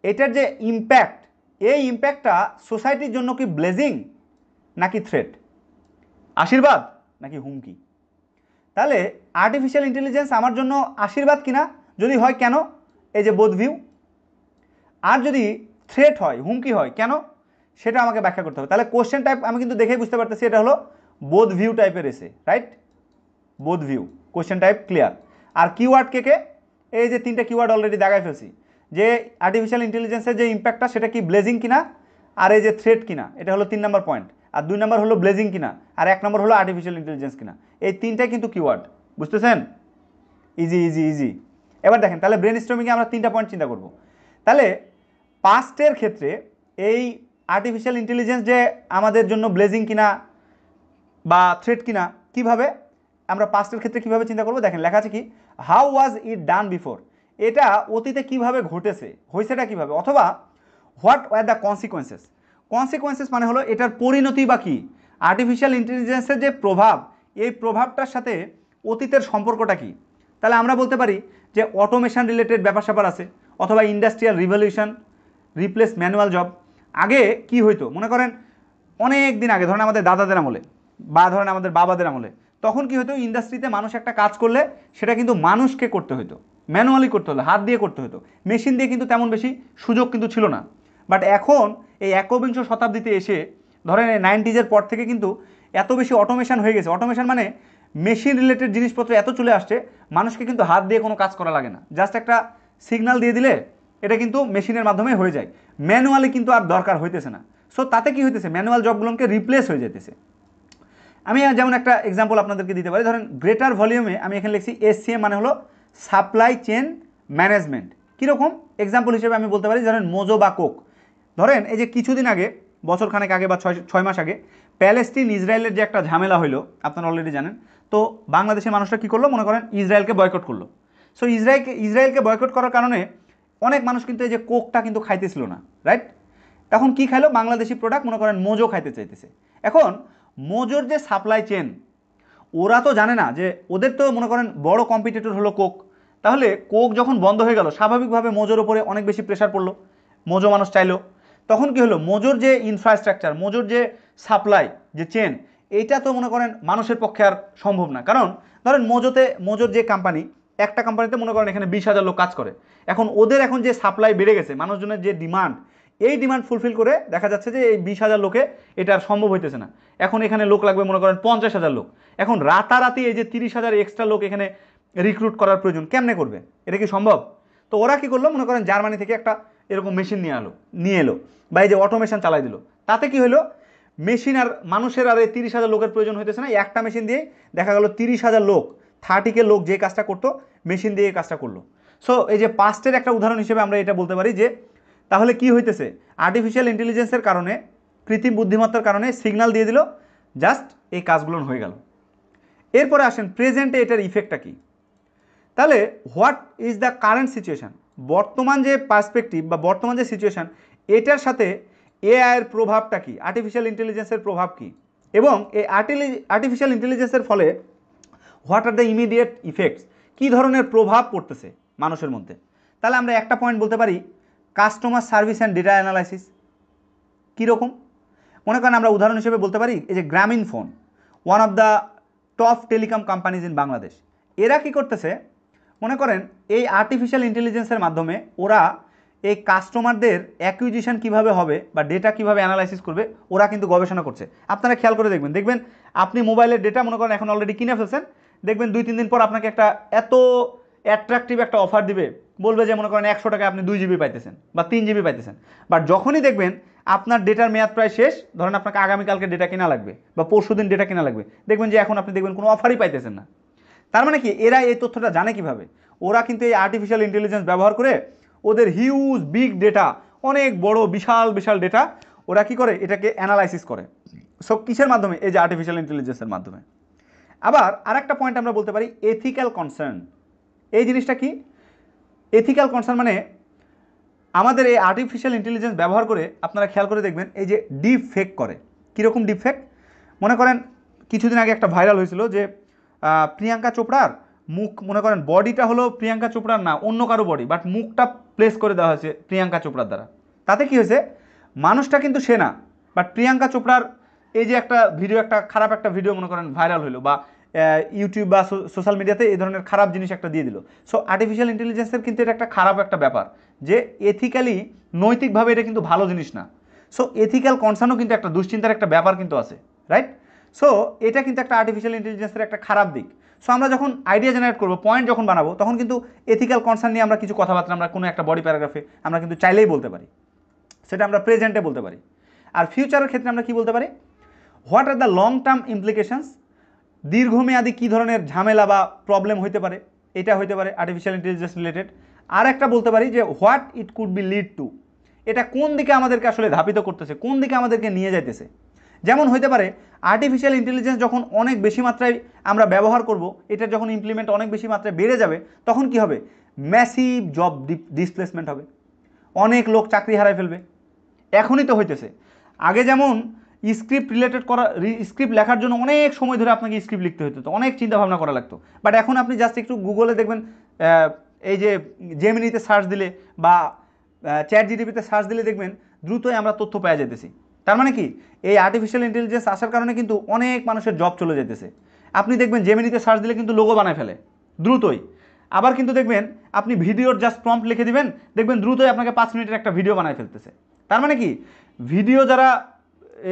এটার যে ইম্প্যাক্ট, এই ইম্প্যাক্টটা সোসাইটির জন্য কি ব্লেজিং নাকি থ্রেট, আশীর্বাদ নাকি হুমকি। তাহলে আর্টিফিশিয়াল ইন্টেলিজেন্স আমার জন্য আশীর্বাদ কিনা, যদি হয় কেন, এই যে বোথ ভিউ, আর যদি থ্রেট হয়, হুমকি হয় কেন, সেটা আমাকে ব্যাখ্যা করতে হবে। তাহলে কোশ্চেন টাইপ আমি কিন্তু দেখেই বুঝতে পারতেছি এটা হলো বোথ ভিউ টাইপের এসে, right? Both view question type clear. আর কিওয়ার্ড কে কে, এই যে তিনটা কিওয়ার্ড অলরেডি দেখাই ফেলছি, যে আর্টিফিশিয়াল ইন্টেলিজেন্সের যে ইম্প্যাক্টটা সেটা কি ব্লেজিং কিনা, আর এই যে থ্রেট কিনা, এটা হলো 3 নম্বর পয়েন্ট। আর 2 নম্বর হলো ব্লেজিং কিনা, আর 1 নম্বর হলো আর্টিফিশিয়াল ইন্টেলিজেন্স কিনা। এই তিনটাই কিন্তু কিওয়ার্ড, বুঝতেছেন? Easy easy easy. এবার দেখেন তাহলে ব্রেন স্টর্মিংয়ে আমরা 3টা পয়েন্ট চিন্তা করব। তাহলে পাস্টের ক্ষেত্রে এই আর্টিফিশিয়াল ইন্টেলিজেন্স যে আমাদের জন্য ব্লেজিং কিনা বা থ্রেট কিনা, কিভাবে আমরা পাস্টের ক্ষেত্রে কিভাবে চিন্তা করব, দেখেন লেখা আছে কি, how was it done before, এটা অতীতে কিভাবে ঘটেছে, হয়েছেটা কিভাবে, অথবা what were the consequences. Consequences মানে হলো এটার পরিণতি বা কী, আর্টিফিশিয়াল ইন্টেলিজেন্সের যে প্রভাব, এই প্রভাবটার সাথে অতীতের সম্পর্কটা কি। তাহলে আমরা বলতে পারি যে অটোমেশন রিলেটেড ব্যাপার স্যাপার আছে, অথবা industrial revolution, replace manual job. আগে কি হইতো, মনে করেন অনেক দিন আগে, ধরেন আমাদের দাদাদের আমলে বা ধরেন আমাদের বাবাদের আমলে, তখন কি হতো, ইন্ডাস্ট্রিতে মানুষ একটা কাজ করলে সেটা কিন্তু মানুষকে করতে হতো, ম্যানুয়ালি করতে হতো, হাত দিয়ে করতে হতো, মেশিন দিয়ে কিন্তু তেমন বেশি সুযোগ কিন্তু ছিল না। বাট এখন এই একবিংশ শতাব্দীতে এসে, ধরেন এই 90s পর থেকে কিন্তু এত বেশি অটোমেশন হয়ে গেছে। অটোমেশন মানে মেশিন রিলেটেড জিনিসপত্র এত চলে আসছে, মানুষকে কিন্তু হাত দিয়ে কোনো কাজ করা লাগে না, জাস্ট একটা সিগন্যাল দিয়ে দিলে এটা কিন্তু মেশিনের মাধ্যমে হয়ে যায়, ম্যানুয়ালি কিন্তু আর দরকার হইতেছে না। সো তাতে কি হইতেছে, ম্যানুয়াল জবগুলোকে রিপ্লেস হয়ে যেতেছে। আমি যেমন একটা এক্সাম্পল আপনাদেরকে দিতে পারি, ধরেন গ্রেটার ভলিউমে আমি এখানে লিখছি SCM মানে হলো সাপ্লাই চেন ম্যানেজমেন্ট। কীরকম এক্সাম্পল হিসেবে আমি বলতে পারি, ধরেন মোজো বা কোক। ধরেন এই যে কিছুদিন আগে, বছরখানেক আগে বা 6 মাস আগে প্যালেস্টিন ইসরায়েলের যে একটা ঝামেলা হইলো, আপনারা অলরেডি জানেন। তো বাংলাদেশের মানুষরা কী করলো, মনে করেন ইসরায়েলকে বয়কট করলো। সো ইসরায়েলকে বয়কট করার কারণে অনেক মানুষ কিন্তু এই যে কোকটা কিন্তু খাইতেছিল না, রাইট? তখন কি খাইলো, বাংলাদেশি প্রোডাক্ট, মনে করেন মোজো খাইতে চাইতেছে। এখন মোজোর যে সাপ্লাই চেন, ওরা তো জানে না যে ওদের তো মনে করেন বড় কম্পিটিটর হলো কোক। তাহলে কোক যখন বন্ধ হয়ে গেল স্বাভাবিকভাবে মোজোর উপরে অনেক বেশি প্রেশার পড়লো, মোজো মানুষ চাইলো। তখন কি হলো, মোজোর যে ইনফ্রাস্ট্রাকচার, মোজোর যে সাপ্লাই, যে চেন, এইটা তো মনে করেন মানুষের পক্ষে আর সম্ভব না। কারণ ধরেন মোজোর যে কোম্পানি, একটা কোম্পানিতে মনে করেন এখানে 20,000 লোক কাজ করে। এখন ওদের এখন যে সাপ্লাই বেড়ে গেছে, মানুষজনের যে ডিমান্ড, এই ডিমান্ড ফুলফিল করে দেখা যাচ্ছে যে এই 20,000 লোকে এটা আর সম্ভব হইতেছে না। এখন এখানে লোক লাগবে মনে করেন 50,000 লোক। এখন রাতারাতি এই যে 30,000 এক্সট্রা লোক এখানে রিক্রুট করার প্রয়োজন, কেমনে করবে? এটা কি সম্ভব? তো ওরা কি করলো, মনে করেন জার্মানি থেকে একটা এরকম মেশিন নিয়ে এলো বা এই যে অটোমেশন চালাই দিল। তাতে কি হলো, মেশিন আর মানুষের আর এই 30,000 লোকের প্রয়োজন হইতেছে না। একটা মেশিন দিয়ে দেখা গেল 30,000 লোক, 30K লোক যে কাজটা করতো মেশিন দিয়ে এই কাজটা করলো। সো এই যে পাস্টের একটা উদাহরণ হিসেবে আমরা এটা বলতে পারি যে তাহলে কি হইতেছে, আর্টিফিশিয়াল ইন্টেলিজেন্সের কারণে, কৃত্রিম বুদ্ধিমত্তার কারণে সিগন্যাল দিয়ে দিল, জাস্ট এই কাজগুলো হয়ে গেল। এরপরে আসেন প্রেজেন্টে এটার ইফেক্টটা কি। তাহলে what is the current situation, বর্তমান যে পার্সপেক্টিভ বা বর্তমান যে সিচুয়েশান, এটার সাথে এআইয়ের প্রভাবটা কি, আর্টিফিশিয়াল ইন্টেলিজেন্সের প্রভাব কি, এবং এই আর্টিফিশিয়াল ইন্টেলিজেন্সের ফলে what are the immediate effects, কী ধরনের প্রভাব পড়তেছে মানুষের মধ্যে। তাহলে আমরা একটা পয়েন্ট বলতে পারি, customer service and data analysis. কীরকম? মনে করেন আমরা উদাহরণ হিসেবে বলতে পারি এই যে গ্রামীণ phone, one of the top telecom companies in Bangladesh. এরা কি করতেছে, মনে করেন এই আর্টিফিশিয়াল ইন্টেলিজেন্সের মাধ্যমে ওরা এই কাস্টমারদের অ্যাকুইজিশন কিভাবে হবে বা ডেটা কিভাবে অ্যানালাইসিস করবে, ওরা কিন্তু গবেষণা করছে। আপনারা খেয়াল করে দেখবেন আপনি মোবাইলের ডেটা মনে করেন এখন অলরেডি কিনে ফেলছেন, দেখবেন 2-3 দিন পর আপনাকে একটা এত অ্যাট্রাকটিভ একটা অফার দিবে, বলবে যে মনে করেন 100 টাকায় আপনি 2 জিবি পাইতেছেন বা 3 জিবি পাইতেছেন। বাট যখনই দেখবেন আপনার ডেটার মেয়াদ প্রায় শেষ, ধরেন আপনাকে আগামীকালকে ডেটা কেনা লাগবে বা পরশুদিন ডেটা কেনা লাগবে, দেখবেন যে এখন আপনি দেখবেন কোনো অফারই পাইতেছেন না। তার মানে কি, এরা এই তথ্যটা জানে কিভাবে? ওরা কিন্তু এই আর্টিফিশিয়াল ইন্টেলিজেন্স ব্যবহার করে ওদের হিউজ বিগ ডেটা, অনেক বড় বিশাল বিশাল ডেটা, ওরা কি করে, এটাকে অ্যানালাইসিস করে। সব কিসের মাধ্যমে? এই যে আর্টিফিশিয়াল ইন্টেলিজেন্সের মাধ্যমে। আবার আরেকটা পয়েন্ট আমরা বলতে পারি এথিক্যাল কনসার্ন। এই জিনিসটা কি? এথিক্যাল কনসার্ন মানে আমাদের এই আর্টিফিশিয়াল ইন্টেলিজেন্স ব্যবহার করে আপনারা খেয়াল করে দেখবেন এই যে ডিপ ফেক করে। কীরকম ডিপ ফেক? মনে করেন কিছুদিন আগে একটা ভাইরাল হয়েছিল যে প্রিয়াঙ্কা চোপড়ার মুখ, মনে করেন বডিটা হলো প্রিয়াঙ্কা চোপড়ার না অন্য কারো বডি, বাট মুখটা প্লেস করে দেওয়া হয়েছে প্রিয়াঙ্কা চোপড়ার দ্বারা। তাতে কি হয়েছে, মানুষটা কিন্তু সে না, বাট প্রিয়াঙ্কা চোপড়ার এই যে একটা ভিডিও, একটা খারাপ একটা ভিডিও মনে করেন ভাইরাল হলো, বা ইউটিউব বা সোশ্যাল মিডিয়াতে এই ধরনের খারাপ জিনিস একটা দিয়ে দিল। সো আর্টিফিশিয়াল ইন্টেলিজেন্সের কিন্তু এটা একটা খারাপ একটা ব্যাপার, যে এথিক্যালি, নৈতিকভাবে এটা কিন্তু ভালো জিনিস না। সো এথিক্যাল কনসার্নও কিন্তু একটা দুশ্চিন্তার একটা ব্যাপার কিন্তু আছে, রাইট? সো এটা কিন্তু একটা আর্টিফিশিয়াল ইন্টেলিজেন্সের একটা খারাপ দিক। সো আমরা যখন আইডিয়া জেনারেট করবো, পয়েন্ট যখন বানাবো, তখন কিন্তু এথিক্যাল কনসার্ন নিয়ে আমরা কিছু কথাবার্তা আমরা কোনো একটা বডি প্যারাগ্রাফে আমরা কিন্তু চাইলেই বলতে পারি, সেটা আমরা প্রেজেন্টে বলতে পারি। আর ফিউচারের ক্ষেত্রে আমরা কি বলতে পারি, what are the long term implications, দীর্ঘমেয়াদী কী ধরনের ঝামেলা বা প্রবলেম হইতে পারে, এটা হইতে পারে আর্টিফিশিয়াল ইন্টেলিজেন্স রিলেটেড। আর একটা বলতে পারি যে what it could be lead to, এটা কোন দিকে আমাদেরকে আসলে ধাবিত করতেছে, কোন দিকে আমাদেরকে নিয়ে যাইতেছে। যেমন হইতে পারে আর্টিফিশিয়াল ইন্টেলিজেন্স যখন অনেক বেশি মাত্রায় আমরা ব্যবহার করব, এটার যখন ইমপ্লিমেন্ট অনেক বেশি মাত্রায় বেড়ে যাবে, তখন কি হবে, ম্যাসিভ জব ডিসপ্লেসমেন্ট হবে, অনেক লোক চাকরি হারায় ফেলবে। এখনই তো হইতেছে। আগে যেমন স্ক্রিপ্ট রিলেটেড করা, স্ক্রিপ্ট লেখার জন্য অনেক সময় ধরে আপনাকে স্ক্রিপ্ট লিখতে হতো, অনেক চিন্তা ভাবনা করা লাগতো। বাট এখন আপনি জাস্ট একটু গুগলে দেখবেন, এই যে জেমিনিতে সার্চ দিলে বা চ্যাট জিটিপিতে সার্চ দিলে দেখবেন দ্রুতই আমরা তথ্য পেয়ে যেতেছি। তার মানে কি, এই আর্টিফিশিয়াল ইন্টেলিজেন্স আসার কারণে কিন্তু অনেক মানুষের জব চলে যেতেছে। আপনি দেখবেন জেমিনিতে সার্চ দিলে কিন্তু লোগো বানায় ফেলে দ্রুতই। আবার কিন্তু দেখবেন আপনি ভিডিওর জাস্ট প্রম্পট লিখে দিবেন, দেখবেন দ্রুতই আপনাকে 5 মিনিটের একটা ভিডিও বানায় ফেলতেছে। তার মানে কি, ভিডিও যারা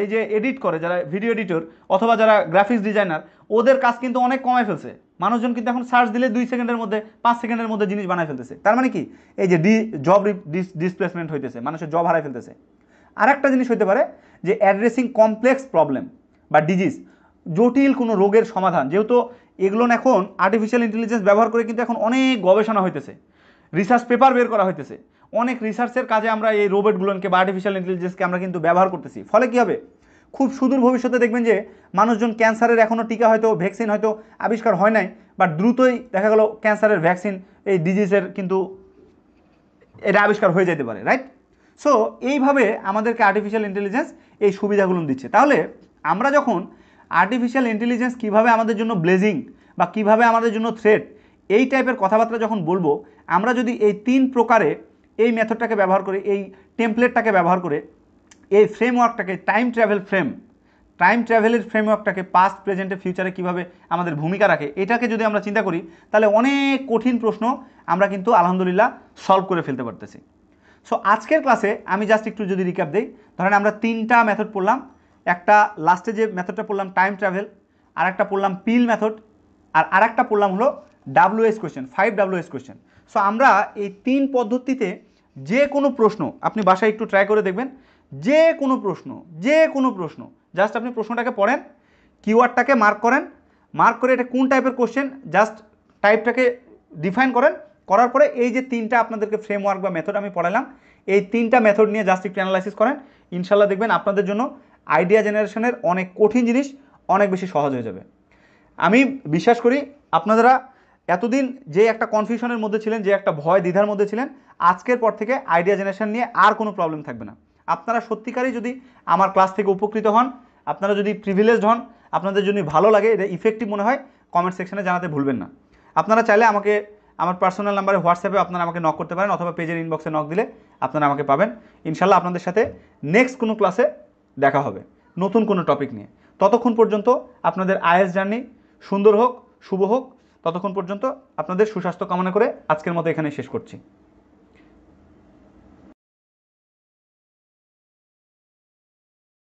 এই যে এডিট করে, যারা ভিডিও এডিটর অথবা যারা গ্রাফিক্স ডিজাইনার, ওদের কাজ কিন্তু অনেক কমায় ফেলছে। মানুষজন কিন্তু এখন সার্চ দিলে 2 সেকেন্ডের মধ্যে, 5 সেকেন্ডের মধ্যে জিনিস বানায় ফেলতেছে। তার মানে কি, এই যে জব ডিসপ্লেসমেন্ট হইতেছে, মানুষের জব হারায় ফেলতেছে। আর একটা জিনিস হইতে পারে যে অ্যাড্রেসিং কমপ্লেক্স প্রবলেম বা ডিজিজ, জটিল কোনো রোগের সমাধান, যেহেতু এগুলো এখন আর্টিফিশিয়াল ইন্টেলিজেন্স ব্যবহার করে কিন্তু এখন অনেক গবেষণা হইতেছে, রিসার্চ পেপার বের করা হইতেছে, অনেক রিসার্চের কাজে আমরা এই রোবটগুলোকে বা আর্টিফিশিয়াল ইন্টেলিজেন্সকে আমরা কিন্তু ব্যবহার করতেছি। ফলে কী হবে, খুব সুদূর ভবিষ্যতে দেখবেন যে মানুষজন ক্যান্সারের এখনও টিকা হয়তো, ভ্যাকসিন হয়তো আবিষ্কার হয় নাই, বাট দ্রুতই দেখা গেল ক্যান্সারের ভ্যাকসিন, এই ডিজিজের কিন্তু এটা আবিষ্কার হয়ে যেতে পারে, রাইট? সো এইভাবে আমাদেরকে আর্টিফিশিয়াল ইন্টেলিজেন্স এই সুবিধাগুলো দিচ্ছে। তাহলে আমরা যখন আর্টিফিশিয়াল ইন্টেলিজেন্স কীভাবে আমাদের জন্য ব্লেজিং বা কীভাবে আমাদের জন্য থ্রেট, এই টাইপের কথাবার্তা যখন বলবো, আমরা যদি এই 3 প্রকারে এই মেথডটাকে ব্যবহার করে, এই টেমপ্লেটটাকে ব্যবহার করে, এই ফ্রেমওয়ার্কটাকে টাইম ট্রাভেলের ফ্রেমওয়ার্কটাকে পাস্ট প্রেজেন্টে ফিউচারে কীভাবে আমাদের ভূমিকা রাখে, এটাকে যদি আমরা চিন্তা করি, তাহলে অনেক কঠিন প্রশ্ন আমরা কিন্তু আলহামদুলিল্লাহ সলভ করে ফেলতে পারতেছি। সো আজকের ক্লাসে আমি জাস্ট একটু যদি রিক্যাপ দিই, ধরেন আমরা 3টা মেথড পড়লাম। একটা লাস্টে যে মেথডটা পড়লাম টাইম ট্রাভেল, আর একটা পড়লাম পিল মেথড, আর আরেকটা পড়লাম হলো WS question, 5 WS question. So আমরা এই 3 পদ্ধতিতে যে কোনো প্রশ্ন আপনি বাসায় একটু ট্রাই করে দেখবেন, যে কোনো প্রশ্ন জাস্ট আপনি প্রশ্নটাকে পড়েন, কিওয়ার্ডটাকে মার্ক করে এটা কোন টাইপের কোশ্চেন, জাস্ট টাইপটাকে ডিফাইন করার পরে এই যে 3টা আপনাদেরকে ফ্রেমওয়ার্ক বা মেথড আমি পড়ালাম, এই 3টা মেথড নিয়ে জাস্ট একটু অ্যানালাইসিস করেন, ইনশাল্লাহ দেখবেন আপনাদের জন্য আইডিয়া জেনারেশনের অনেক কঠিন জিনিস অনেক বেশি সহজ হয়ে যাবে। আমি বিশ্বাস করি আপনারা এতদিন যে একটা কনফিউশনের মধ্যে ছিলেন, যে একটা ভয় দ্বিধার মধ্যে ছিলেন, আজকের পর থেকে আইডিয়া জেনারেশন নিয়ে আর কোনো প্রবলেম থাকবে না। আপনারা সত্যিকারই যদি আমার ক্লাস থেকে উপকৃত হন, আপনারা যদি প্রিভিলেজড হন, আপনাদের যদি ভালো লাগে, এটা ইফেক্টিভ মনে হয়, কমেন্ট সেকশনে জানাতে ভুলবেন না। আপনারা চাইলে আমাকে আমার পার্সোনাল নাম্বারে হোয়াটসঅ্যাপে আপনারা আমাকে নক করতে পারেন, অথবা পেজের ইনবক্সে নক দিলে আপনারা আমাকে পাবেন। ইনশাল্লাহ আপনাদের সাথে নেক্সট কোনো ক্লাসে দেখা হবে নতুন কোনো টপিক নিয়ে। ততক্ষণ পর্যন্ত আপনাদের আইএস জার্নি সুন্দর হোক, শুভ হোক। ততক্ষণ পর্যন্ত আপনাদের সুস্বাস্থ্য কামনা করে আজকের মতো এখানে শেষ করছি।